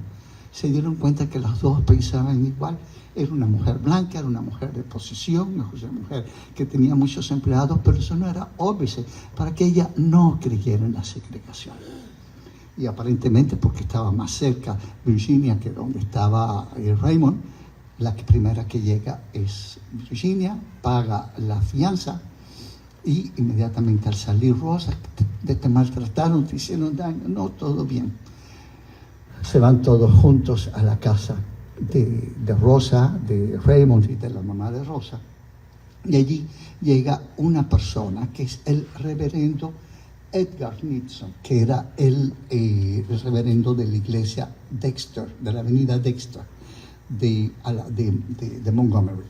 Se dieron cuenta que las dos pensaban igual. Era una mujer blanca, era una mujer de posición, una mujer que tenía muchos empleados, pero eso no era óbice para que ella no creyera en la segregación. Y aparentemente, porque estaba más cerca Virginia que donde estaba Raymond, la primera que llega es Virginia, paga la fianza y inmediatamente al salir Rosa, te maltrataron, te hicieron daño, no, todo bien. Se van todos juntos a la casa de Rosa, de Raymond y de la mamá de Rosa. Y allí llega una persona que es el reverendo Edgar Nixon, que era el reverendo de la iglesia Dexter, de la avenida Dexter de Montgomery.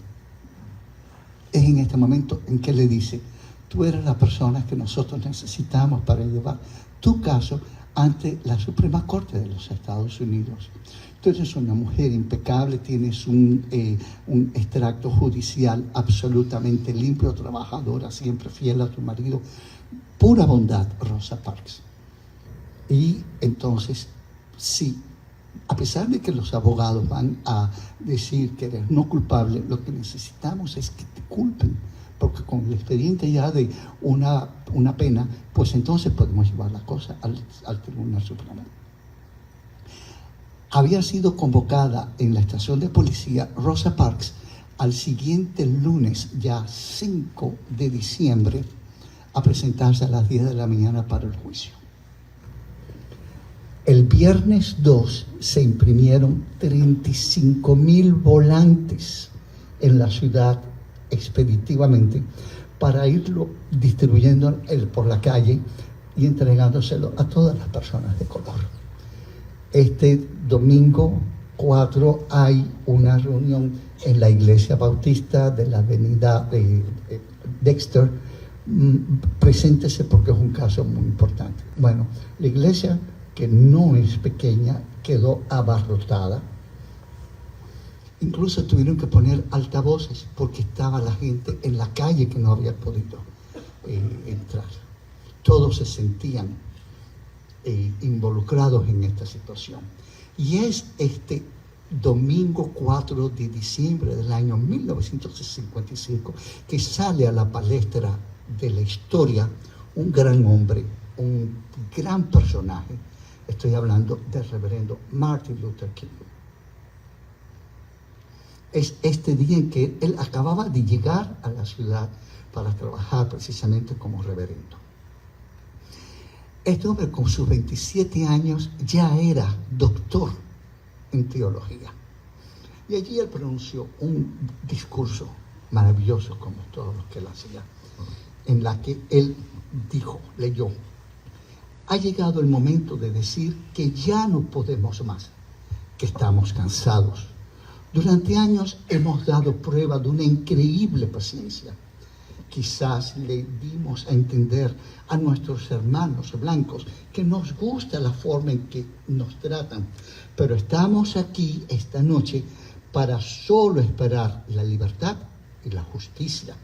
Es en este momento en que le dice: tú eres la persona que nosotros necesitamos para llevar tu caso ante la Suprema Corte de los Estados Unidos. Tú eres una mujer impecable, tienes un extracto judicial absolutamente limpio, trabajadora, siempre fiel a tu marido. Pura bondad, Rosa Parks. Y entonces, sí, a pesar de que los abogados van a decir que eres no culpable, lo que necesitamos es que te culpen, porque con el expediente ya de una pena, pues entonces podemos llevar la cosa al Tribunal Supremo. Había sido convocada en la estación de policía Rosa Parks al siguiente lunes, ya 5 de diciembre, a presentarse a las 10 de la mañana para el juicio. El viernes 2 se imprimieron 35,000 volantes en la ciudad expeditivamente para irlo distribuyendo por la calle y entregándoselo a todas las personas de color. Este domingo 4 hay una reunión en la iglesia bautista de la avenida Dexter. Preséntese porque es un caso muy importante. Bueno, la iglesia, que no es pequeña, quedó abarrotada. Incluso tuvieron que poner altavoces porque estaba la gente en la calle que no había podido entrar. Todos se sentían involucrados en esta situación. Y es este domingo 4 de diciembre del año 1955 que sale a la palestra de la historia un gran hombre, un gran personaje. Estoy hablando del reverendo Martin Luther King. Es este día en que él acababa de llegar a la ciudad para trabajar precisamente como reverendo. Este hombre con sus 27 años ya era doctor en teología. Y allí él pronunció un discurso maravilloso, como todos los que él hacía, en la que él leyó: ha llegado el momento de decir que ya no podemos más, que estamos cansados. Durante años hemos dado prueba de una increíble paciencia. Quizás le dimos a entender a nuestros hermanos blancos que nos gusta la forma en que nos tratan, pero estamos aquí esta noche para solo esperar la libertad y la justicia.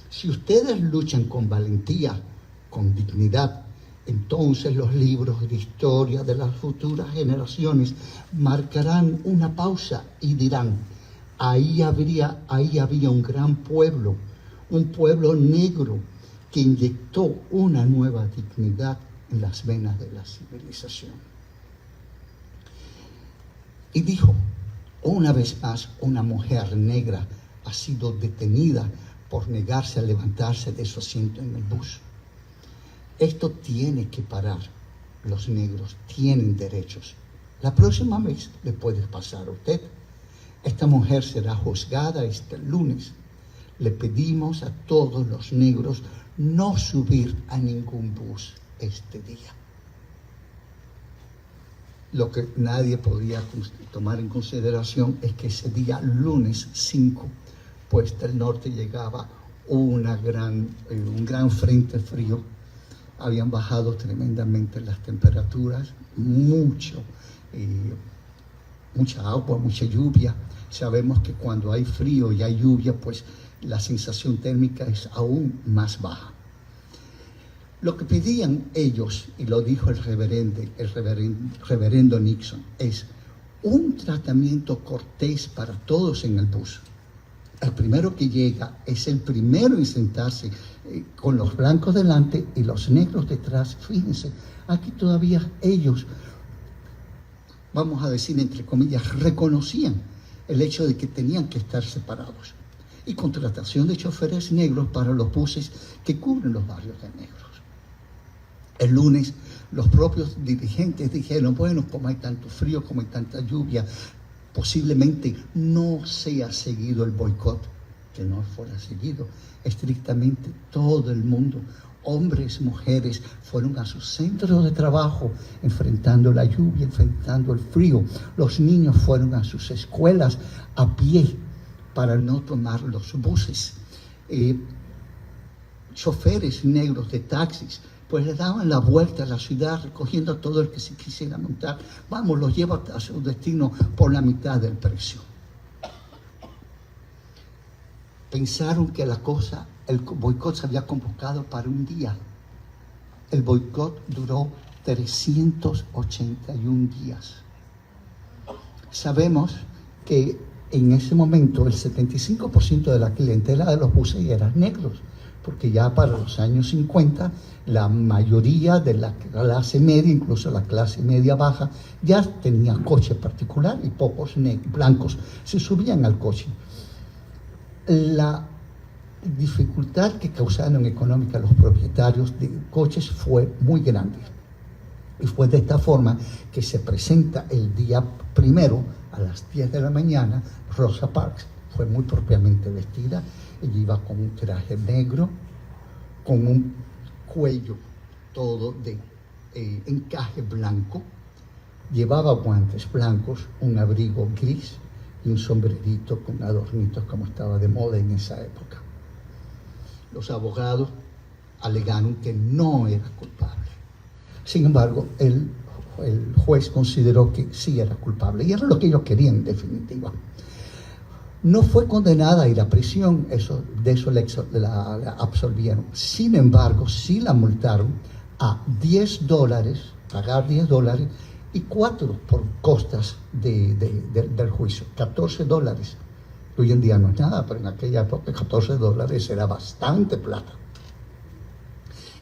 Si ustedes luchan con valentía, con dignidad, entonces los libros de historia de las futuras generaciones marcarán una pausa y dirán: ahí había un gran pueblo, un pueblo negro que inyectó una nueva dignidad en las venas de la civilización. Y dijo: una vez más, una mujer negra ha sido detenida por negarse a levantarse de su asiento en el bus. Esto tiene que parar. Los negros tienen derechos. La próxima vez le puede pasar a usted. Esta mujer será juzgada este lunes. Le pedimos a todos los negros no subir a ningún bus este día. Lo que nadie podía tomar en consideración es que ese día, lunes 5, pues del norte llegaba un gran frente frío. Habían bajado tremendamente las temperaturas, mucha agua, mucha lluvia. Sabemos que cuando hay frío y hay lluvia, pues la sensación térmica es aún más baja. Lo que pedían ellos, y lo dijo el reverendo Nixon, es un tratamiento cortés para todos en el bus. El primero que llega es el primero en sentarse, con los blancos delante y los negros detrás. Fíjense, aquí todavía ellos, vamos a decir entre comillas, reconocían el hecho de que tenían que estar separados. Y contratación de choferes negros para los buses que cubren los barrios de negros. El lunes, los propios dirigentes dijeron: bueno, como hay tanto frío, como hay tanta lluvia, posiblemente no sea seguido el boicot. Que no fuera seguido. Estrictamente todo el mundo, hombres, mujeres, fueron a sus centros de trabajo, enfrentando la lluvia, enfrentando el frío. Los niños fueron a sus escuelas a pie para no tomar los buses. Choferes negros de taxis, pues le daban la vuelta a la ciudad recogiendo a todo el que se quisiera montar. Vamos, los lleva a su destino por la mitad del precio. Pensaron que el boicot se había convocado para un día. El boicot duró 381 días. Sabemos que en ese momento el 75% de la clientela de los buses eran negros, porque ya para los años 50 la mayoría de la clase media, incluso la clase media baja, ya tenía coche particular y pocos blancos se subían al coche. La dificultad que causaron económica los propietarios de coches fue muy grande. Y fue de esta forma que se presenta el día primero a las 10 de la mañana. Rosa Parks fue muy propiamente vestida. Ella iba con un traje negro, con un cuello todo de encaje blanco. Llevaba guantes blancos, un abrigo gris y un sombrerito con adornitos como estaba de moda en esa época. Los abogados alegaron que no era culpable. Sin embargo, el juez consideró que sí era culpable, y era lo que ellos querían en definitiva. No fue condenada a ir a prisión, de eso la absolvieron. Sin embargo, sí la multaron a $10, pagar $10, y 4 por costas del juicio, $14. Hoy en día no es nada, pero en aquella época $14 era bastante plata.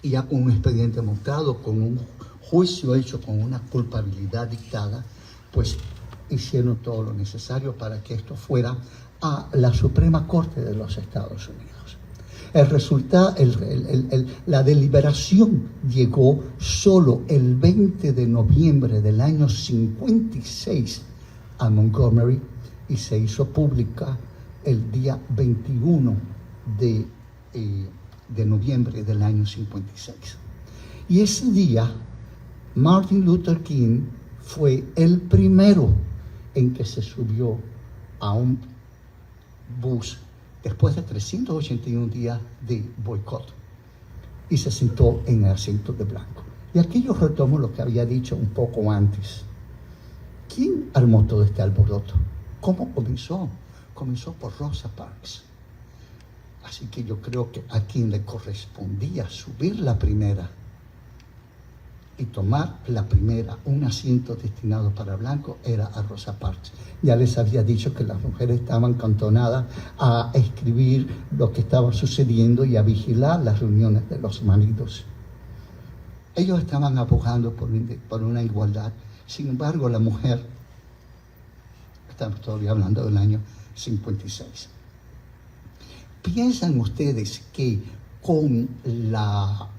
Y ya con un expediente montado, con un juicio hecho, con una culpabilidad dictada, pues hicieron todo lo necesario para que esto fuera a la Suprema Corte de los Estados Unidos. El resultado, la deliberación llegó solo el 20 de noviembre del año 56 a Montgomery y se hizo pública el día 21 de noviembre del año 56. Y ese día, Martin Luther King fue el primero en que se subió a un bus después de 381 días de boicot y se sentó en el asiento de blanco. Y aquí yo retomo lo que había dicho un poco antes. ¿Quién armó todo este alboroto? ¿Cómo comenzó? Comenzó por Rosa Parks. Así que yo creo que a quien le correspondía subir la primera y tomar la primera, un asiento destinado para blanco, era a Rosa Parks. Ya les había dicho que las mujeres estaban cantonadas a escribir lo que estaba sucediendo y a vigilar las reuniones de los maridos. Ellos estaban abogando por una igualdad. Sin embargo, la mujer, estamos todavía hablando del año 56. ¿Piensan ustedes que con la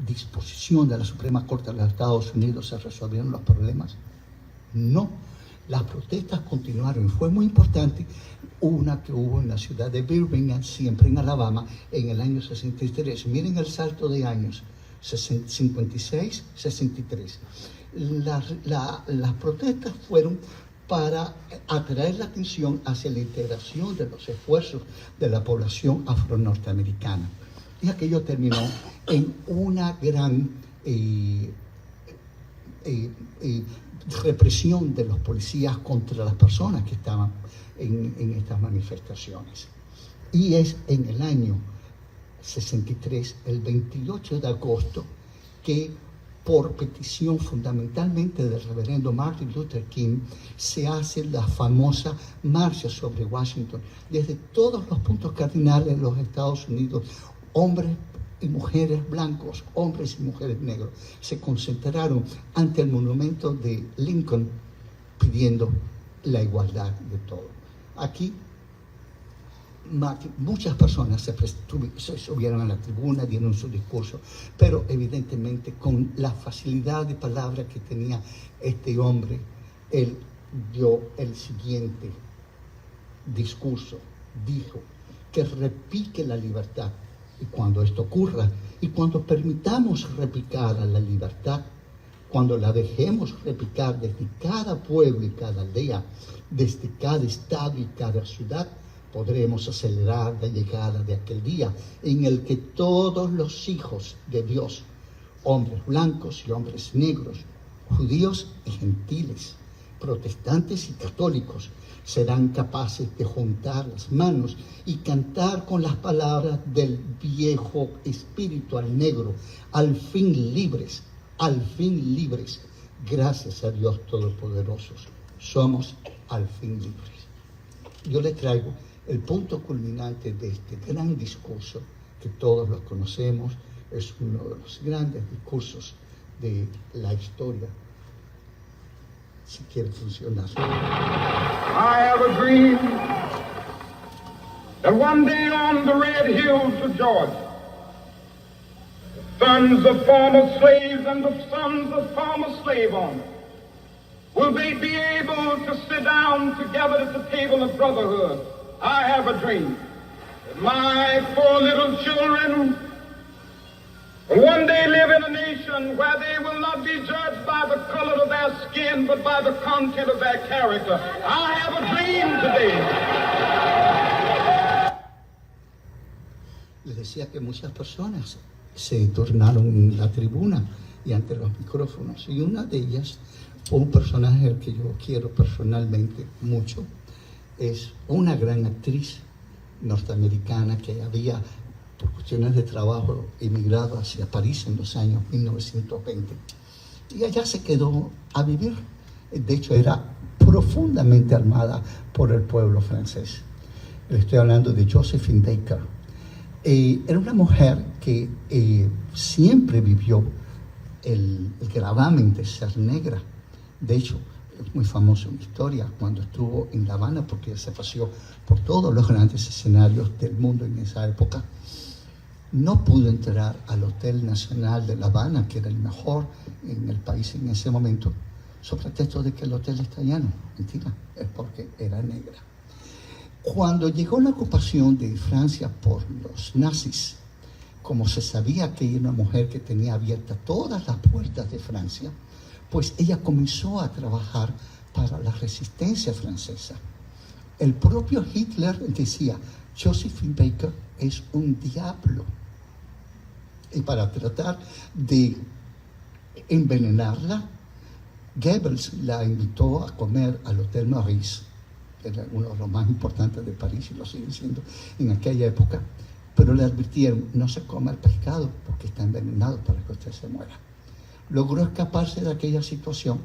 disposición de la Suprema Corte de los Estados Unidos se resolvieron los problemas? No, las protestas continuaron y fue muy importante una que hubo en la ciudad de Birmingham, siempre en Alabama, en el año 63. Miren el salto de años, 56, 63. Las protestas fueron para atraer la atención hacia la integración de los esfuerzos de la población afro-norteamericana. Y aquello terminó en una gran represión de los policías contra las personas que estaban en estas manifestaciones. Y es en el año 63, el 28 de agosto, que por petición fundamentalmente del reverendo Martin Luther King, se hace la famosa marcha sobre Washington. Desde todos los puntos cardinales de los Estados Unidos, hombres y mujeres blancos, hombres y mujeres negros, se concentraron ante el monumento de Lincoln pidiendo la igualdad de todos. Aquí muchas personas se subieron a la tribuna, dieron su discurso, pero evidentemente con la facilidad de palabra que tenía este hombre, él dio el siguiente discurso. Dijo que repique la libertad, y cuando esto ocurra, y cuando permitamos repicar a la libertad, cuando la dejemos repicar desde cada pueblo y cada aldea, desde cada estado y cada ciudad, podremos acelerar la llegada de aquel día en el que todos los hijos de Dios, hombres blancos y hombres negros, judíos y gentiles, protestantes y católicos, serán capaces de juntar las manos y cantar con las palabras del viejo espiritual negro, al fin libres, gracias a Dios Todopoderoso, somos al fin libres. Yo les traigo el punto culminante de este gran discurso, que todos lo conocemos, es uno de los grandes discursos de la historia, si quiere funcionar. I have a dream that one day on the red hills of Georgia, the sons of former slaves and the sons of former slave owners, will they be able to sit down together at the table of brotherhood? I have a dream that my 4 little children will one day live in a nation where they will not be judged by the color of their skin, but by the content of their character. I have a dream today. Les decía que muchas personas se tornaron en la tribuna y ante los micrófonos, y una de ellas fue un personaje al que yo quiero personalmente mucho. Es una gran actriz norteamericana que había, por cuestiones de trabajo, emigrado hacia París en los años 1920. Y allá se quedó a vivir. De hecho, era profundamente amada por el pueblo francés. Estoy hablando de Josephine Baker. Era una mujer que siempre vivió el gravamen de ser negra. De hecho, es muy famosa una historia cuando estuvo en La Habana, porque se paseó por todos los grandes escenarios del mundo en esa época. No pudo entrar al Hotel Nacional de La Habana, que era el mejor en el país en ese momento, sobre pretexto de que el hotel está lleno. Mentira, es porque era negra. Cuando llegó la ocupación de Francia por los nazis, como se sabía que era una mujer que tenía abiertas todas las puertas de Francia, pues ella comenzó a trabajar para la resistencia francesa. El propio Hitler decía, Josephine Baker es un diablo. Y para tratar de envenenarla, Goebbels la invitó a comer al Hotel Maurice, que era uno de los más importantes de París y lo sigue siendo en aquella época, pero le advirtieron, no se coma el pescado porque está envenenado para que usted se muera. Logró escaparse de aquella situación,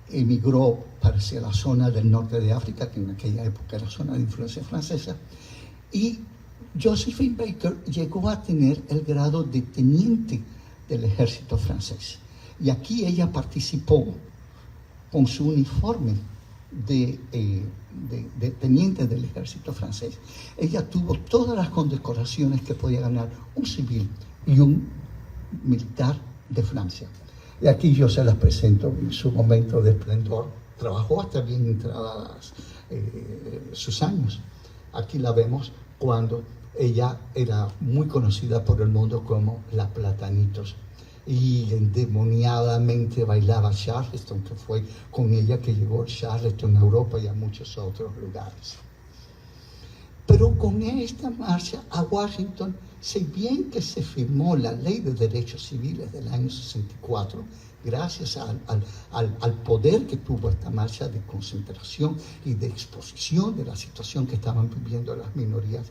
emigró hacia la zona del norte de África, que en aquella época era zona de influencia francesa, y Josephine Baker llegó a tener el grado de teniente del ejército francés. Y aquí ella participó con su uniforme de teniente del ejército francés. Ella tuvo todas las condecoraciones que podía ganar un civil y un militar de Francia. Y aquí yo se las presento en su momento de esplendor. Trabajó hasta bien entradas sus años. Aquí la vemos cuando ella era muy conocida por el mundo como la Platanitos. Y endemoniadamente bailaba Charleston, que fue con ella que llegó Charleston a Europa y a muchos otros lugares. Pero con esta marcha a Washington, si bien que se firmó la Ley de Derechos Civiles del año 64, gracias al poder que tuvo esta marcha de concentración y de exposición de la situación que estaban viviendo las minorías,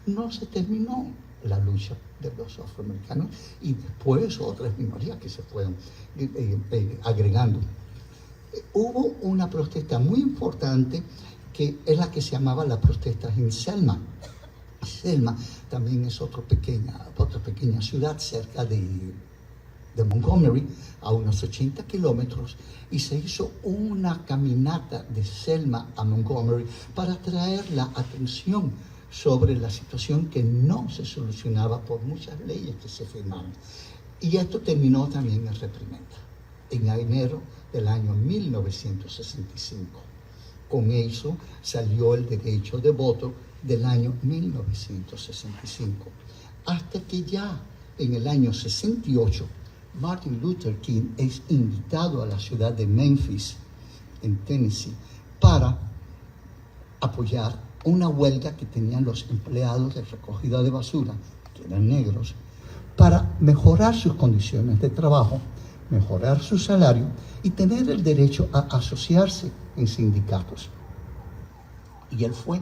no se terminó la lucha de los afroamericanos y después otras minorías que se fueron agregando. Hubo una protesta muy importante que es la que se llamaba la protesta en Selma. Selma también es otra pequeña ciudad cerca de Montgomery, a unos 80 kilómetros, y se hizo una caminata de Selma a Montgomery para traer la atención sobre la situación que no se solucionaba por muchas leyes que se firmaron. Y esto terminó también en reprimenda, en enero del año 1965. Con eso salió el derecho de voto del año 1965. Hasta que ya en el año 68, Martin Luther King es invitado a la ciudad de Memphis, en Tennessee, para apoyar una huelga que tenían los empleados de recogida de basura, que eran negros, para mejorar sus condiciones de trabajo, mejorar su salario y tener el derecho a asociarse en sindicatos. Y él fue,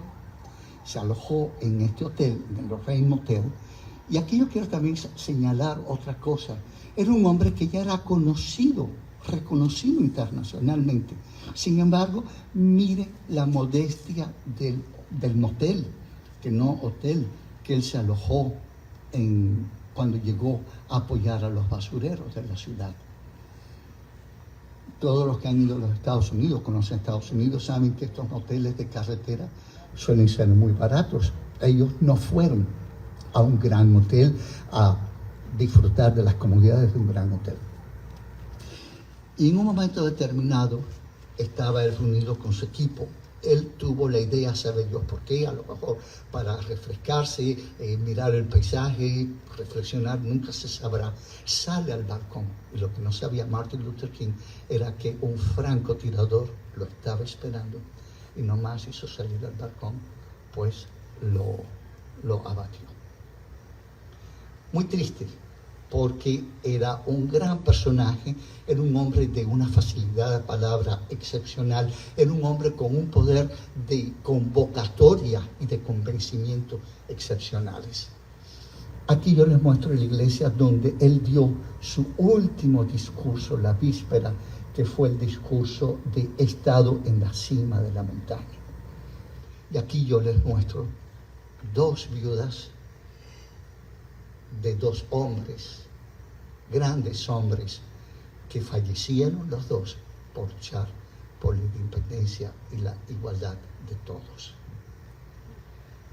se alojó en este hotel, en el Lorraine Motel, y aquí yo quiero también señalar otra cosa. Era un hombre que ya era reconocido internacionalmente. Sin embargo, mire la modestia del motel, que no hotel, que él se alojó cuando llegó a apoyar a los basureros de la ciudad. Todos los que han ido a los Estados Unidos, conocen Estados Unidos, saben que estos moteles de carretera suelen ser muy baratos. Ellos no fueron a un gran motel a disfrutar de las comodidades de un gran hotel. Y en un momento determinado estaba él reunido con su equipo. Él tuvo la idea, sabe Dios por qué, a lo mejor para refrescarse, mirar el paisaje, reflexionar, nunca se sabrá. Sale al balcón y lo que no sabía Martin Luther King era que un francotirador lo estaba esperando y nomás hizo salir al balcón, pues lo abatió. Muy triste, porque era un gran personaje, era un hombre de una facilidad de palabra excepcional, era un hombre con un poder de convocatoria y de convencimiento excepcionales. Aquí yo les muestro la iglesia donde él dio su último discurso, la víspera, que fue el discurso de Estado en la cima de la montaña. Y aquí yo les muestro dos viudas de dos hombres, grandes hombres, que fallecieron los dos por luchar por la independencia y la igualdad de todos.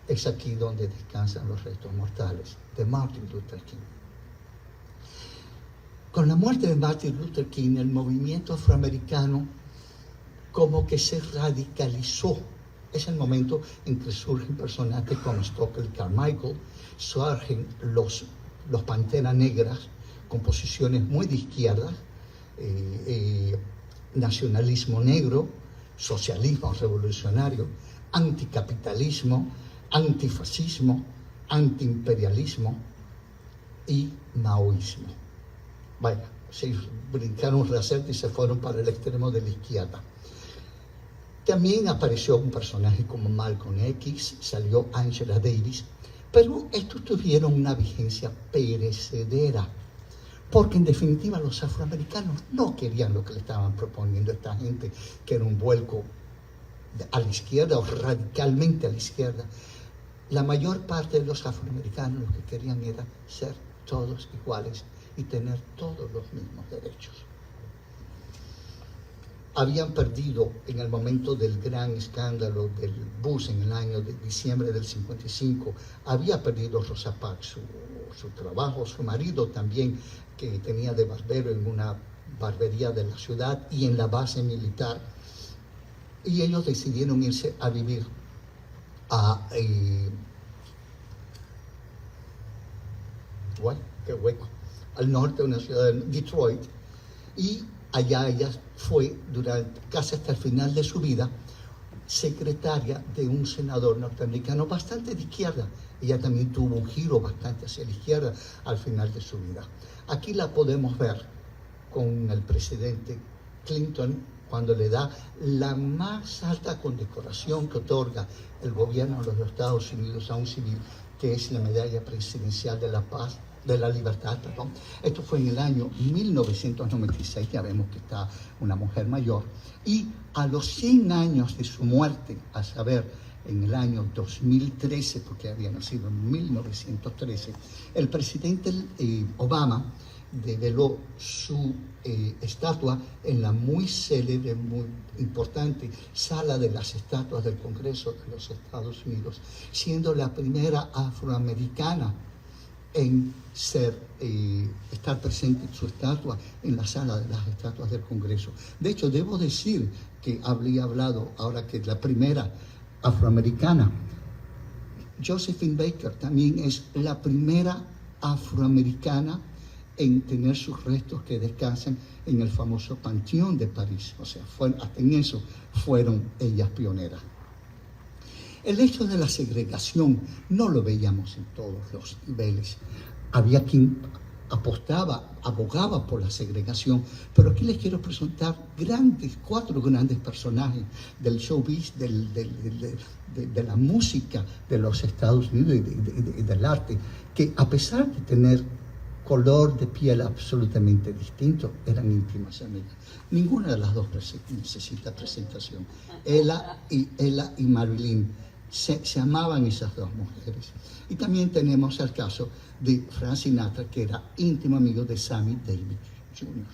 Es aquí donde descansan los restos mortales de Martin Luther King. Con la muerte de Martin Luther King, el movimiento afroamericano como que se radicalizó. Es el momento en que surgen personajes como Stokely Carmichael, surgen los Panteras Negras con posiciones muy de izquierda, nacionalismo negro, socialismo revolucionario, anticapitalismo, antifascismo, antiimperialismo y maoísmo. Vaya, se brincaron reacerte y se fueron para el extremo de la izquierda. También apareció un personaje como Malcolm X, salió Angela Davis, pero estos tuvieron una vigencia perecedera, porque en definitiva los afroamericanos no querían lo que le estaban proponiendo a esta gente, que era un vuelco a la izquierda o radicalmente a la izquierda. La mayor parte de los afroamericanos lo que querían era ser todos iguales y tener todos los mismos derechos. Habían perdido en el momento del gran escándalo del bus en el año de diciembre del 55, había perdido Rosa Parks su trabajo, su marido también, que tenía de barbero en una barbería de la ciudad y en la base militar, y ellos decidieron irse a vivir a al norte de una ciudad de Detroit, y allá ella fue casi hasta el final de su vida secretaria de un senador norteamericano bastante de izquierda. Ella también tuvo un giro bastante hacia la izquierda al final de su vida. Aquí la podemos ver con el presidente Clinton cuando le da la más alta condecoración que otorga el gobierno de los Estados Unidos a un civil, que es la Medalla Presidencial de la Paz, de la Libertad, perdón. Esto fue en el año 1996, ya vemos que está una mujer mayor, y a los 100 años de su muerte, a saber, en el año 2013, porque había nacido en 1913, el presidente Obama develó su estatua en la muy célebre, muy importante Sala de las Estatuas del Congreso de los Estados Unidos, siendo la primera afroamericana en estar presente su estatua en la Sala de las Estatuas del Congreso. De hecho, debo decir que habría hablado ahora que la primera afroamericana, Josephine Baker, también es la primera afroamericana en tener sus restos que descansan en el famoso Panteón de París. O sea, hasta en eso fueron ellas pioneras. El hecho de la segregación no lo veíamos en todos los niveles. Había quien abogaba por la segregación, pero aquí les quiero presentar 4 grandes personajes del showbiz, de la música de los Estados Unidos y del arte, que a pesar de tener color de piel absolutamente distinto, eran íntimas amigas. Ninguna de las dos necesita presentación. Ella y Marilyn se amaban, esas dos mujeres. Y también tenemos el caso de Frank Sinatra, que era íntimo amigo de Sammy Davis Jr.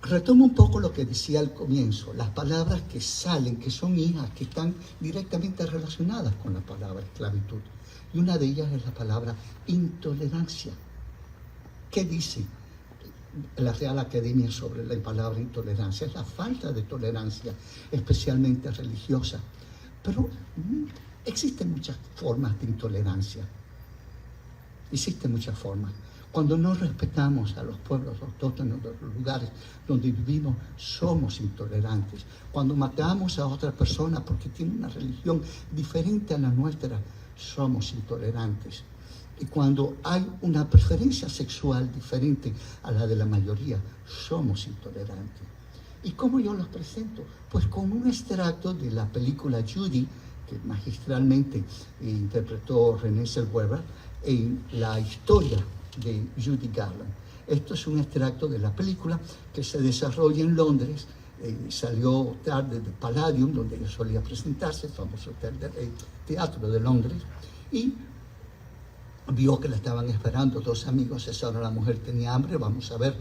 Retomo un poco lo que decía al comienzo, las palabras que salen, que son hijas, que están directamente relacionadas con la palabra esclavitud. Y una de ellas es la palabra intolerancia. ¿Qué dice la Real Academia sobre la palabra intolerancia? Es la falta de tolerancia, especialmente religiosa. Pero existen muchas formas de intolerancia. Existen muchas formas. Cuando no respetamos a los pueblos autóctonos de los lugares donde vivimos, somos intolerantes. Cuando matamos a otra persona porque tiene una religión diferente a la nuestra, somos intolerantes. Y cuando hay una preferencia sexual diferente a la de la mayoría, somos intolerantes. ¿Y cómo yo los presento? Pues con un extracto de la película Judy, que magistralmente interpretó Renée Zellweger en la historia de Judy Garland. Esto es un extracto de la película que se desarrolla en Londres. Salió tarde de Palladium, donde ella solía presentarse, el famoso teatro de Londres, y vio que la estaban esperando 2 amigos. Esa hora la mujer tenía hambre, vamos a ver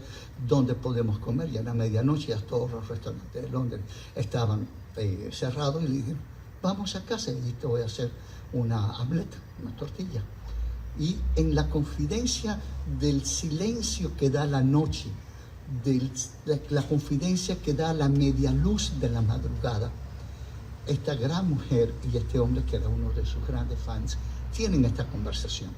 dónde podemos comer. Ya era medianoche, ya todos los restaurantes de Londres estaban cerrados, y le dijeron, vamos a casa y te voy a hacer una omelette, una tortilla. Y en la confidencia del silencio que da la noche, de la confidencia que da la media luz de la madrugada, esta gran mujer y este hombre, que era uno de sus grandes fans, tienen esta conversación.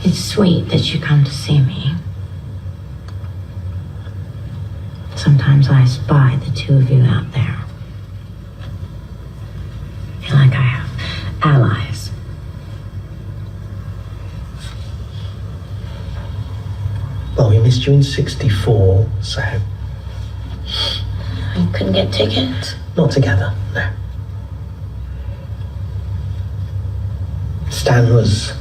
It's sweet that you come to see me. Sometimes I spy the two of you out there. Feel like I have allies. Well, we missed you in '64, so You couldn't get tickets? not together, no. Stan was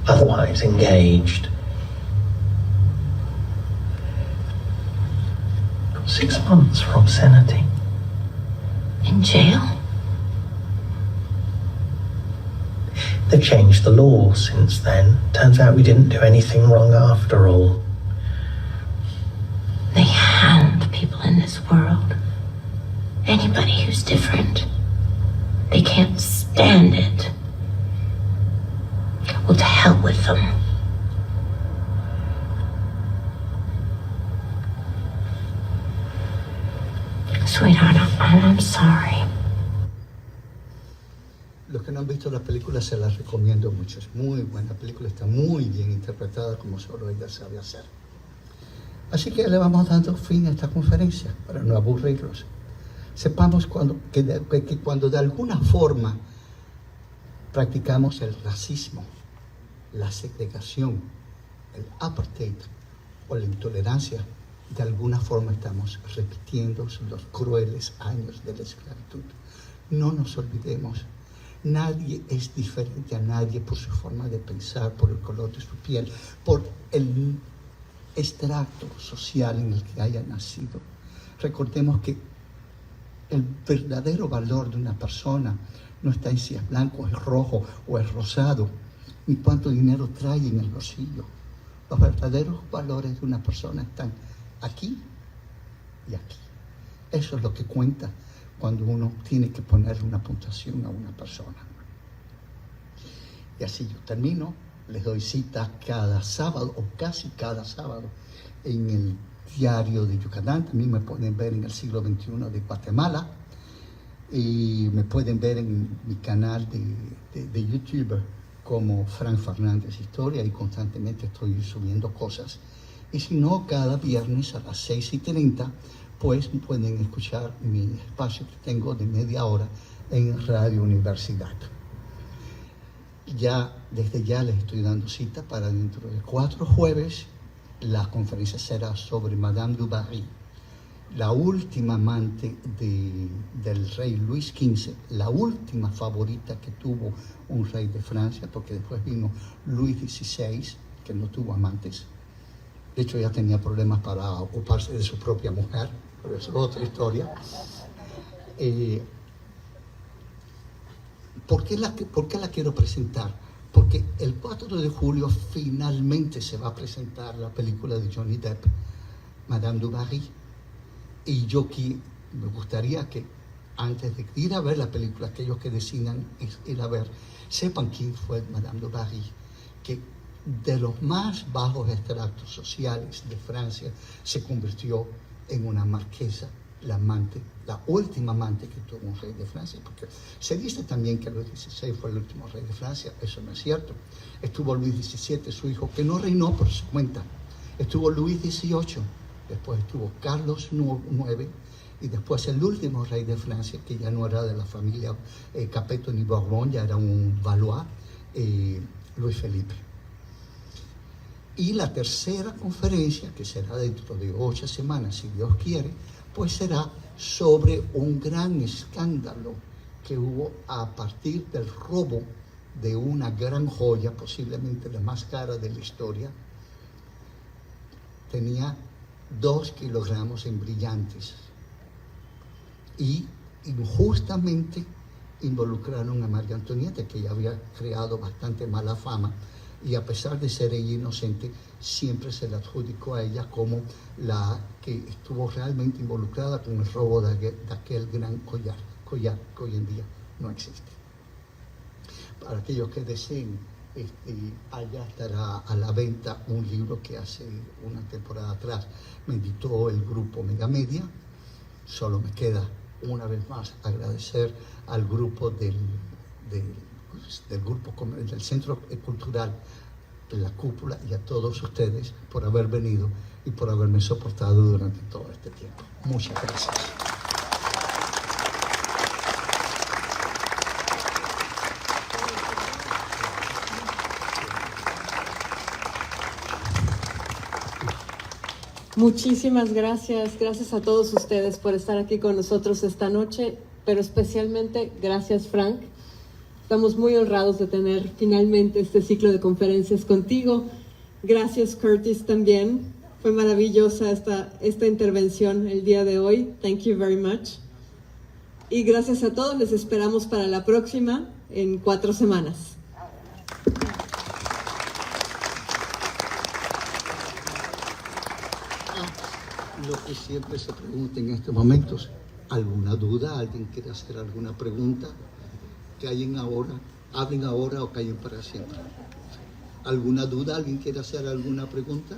otherwise engaged. 6 months for obscenity. In jail? They've changed the law since then. Turns out we didn't do anything wrong after all. They hound people in this world. Anybody who's different. They can't stand it. Well, to hell with them. Sweetheart, I'm sorry. Los que no han visto la película se la recomiendo mucho. Es muy buena película, está muy bien interpretada como solo ella sabe hacer. Así que le vamos dando fin a esta conferencia para no aburrirlos. Sepamos que cuando de alguna forma practicamos el racismo, la segregación, el apartheid o la intolerancia, de alguna forma estamos repitiendo los crueles años de la esclavitud. No nos olvidemos. Nadie es diferente a nadie por su forma de pensar, por el color de su piel, por el extracto social en el que haya nacido. Recordemos que el verdadero valor de una persona no está en si es blanco, es rojo o es rosado, ni cuánto dinero trae en el bolsillo. Los verdaderos valores de una persona están aquí y aquí. Eso es lo que cuenta cuando uno tiene que ponerle una puntuación a una persona. Y así yo termino. Les doy cita cada sábado, o casi cada sábado, en el Diario de Yucatán. También me pueden ver en el Siglo XXI de Guatemala. Y me pueden ver en mi canal de YouTube como Frank Fernández Historia, y constantemente estoy subiendo cosas. Y si no, cada viernes a las 6:30, pues pueden escuchar mi espacio que tengo de media hora en Radio Universidad. Desde ya les estoy dando cita para dentro de 4 jueves. La conferencia será sobre Madame du Barry, la última amante del rey Luis XV, la última favorita que tuvo un rey de Francia, porque después vino Luis XVI, que no tuvo amantes. De hecho, ya tenía problemas para ocuparse de su propia mujer, pero eso es otra historia. ¿Por qué la quiero presentar? Porque el 4 de julio finalmente se va a presentar la película de Johnny Depp, Madame du Barry. Y me gustaría que antes de ir a ver la película, aquellos que decidan ir a ver, sepan quién fue Madame du Barry, que de los más bajos extractos sociales de Francia se convirtió en una marquesa, la última amante que tuvo un rey de Francia, porque se dice también que Luis XVI fue el último rey de Francia. Eso no es cierto. Estuvo Luis XVII, su hijo, que no reinó por su cuenta. Estuvo Luis XVIII, después estuvo Carlos IX, y después el último rey de Francia, que ya no era de la familia Capeto ni Borbón, ya era un Valois, Luis Felipe. Y la tercera conferencia, que será dentro de 8 semanas, si Dios quiere, pues será sobre un gran escándalo que hubo a partir del robo de una gran joya, posiblemente la más cara de la historia. Tenía 2 kilogramos en brillantes. Y injustamente involucraron a María Antonieta, que ya había creado bastante mala fama, y a pesar de ser ella inocente, siempre se le adjudicó a ella como la que estuvo realmente involucrada con el robo de aquel gran collar que hoy en día no existe. Para aquellos que deseen, allá estará a la venta un libro que hace una temporada atrás me editó el grupo Mega Media. Solo me queda una vez más agradecer al grupo del Centro Cultural de la cúpula y a todos ustedes por haber venido y por haberme soportado durante todo este tiempo. Muchas gracias. Muchísimas gracias. Gracias a todos ustedes por estar aquí con nosotros esta noche, pero especialmente gracias, Frank. Estamos muy honrados de tener finalmente este ciclo de conferencias contigo. Gracias, Curtis, también. Fue maravillosa esta intervención el día de hoy. Thank you very much. Y gracias a todos. Les esperamos para la próxima en 4 semanas. Lo que siempre se pregunta en estos momentos, ¿alguna duda? ¿Alguien quiere hacer alguna pregunta? Callen ahora, hablen ahora o callen para siempre. ¿Alguna duda? ¿Alguien quiere hacer alguna pregunta?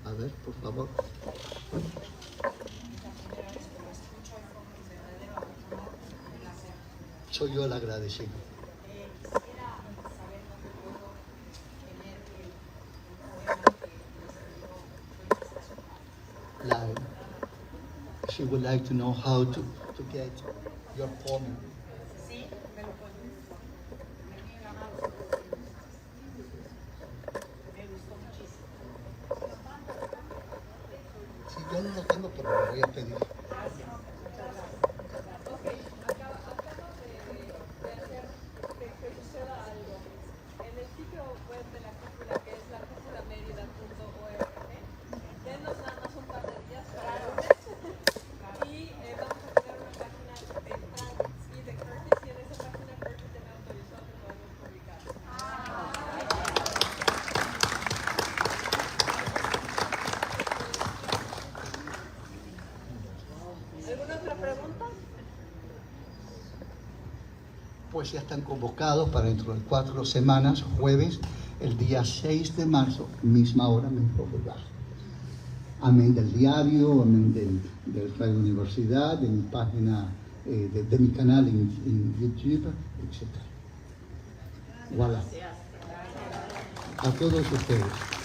A ver, por favor. Soy yo el agradecido. She would like to know how to get your poem. Sí, yo no lo tengo, pero lo voy a pedir. Pues ya están convocados para dentro de 4 semanas, jueves, el día 6 de marzo, misma hora, mismo lugar. Amén del diario, amén del Radio Universidad, de mi página, de mi canal en YouTube, etc. Voilà. A todos ustedes.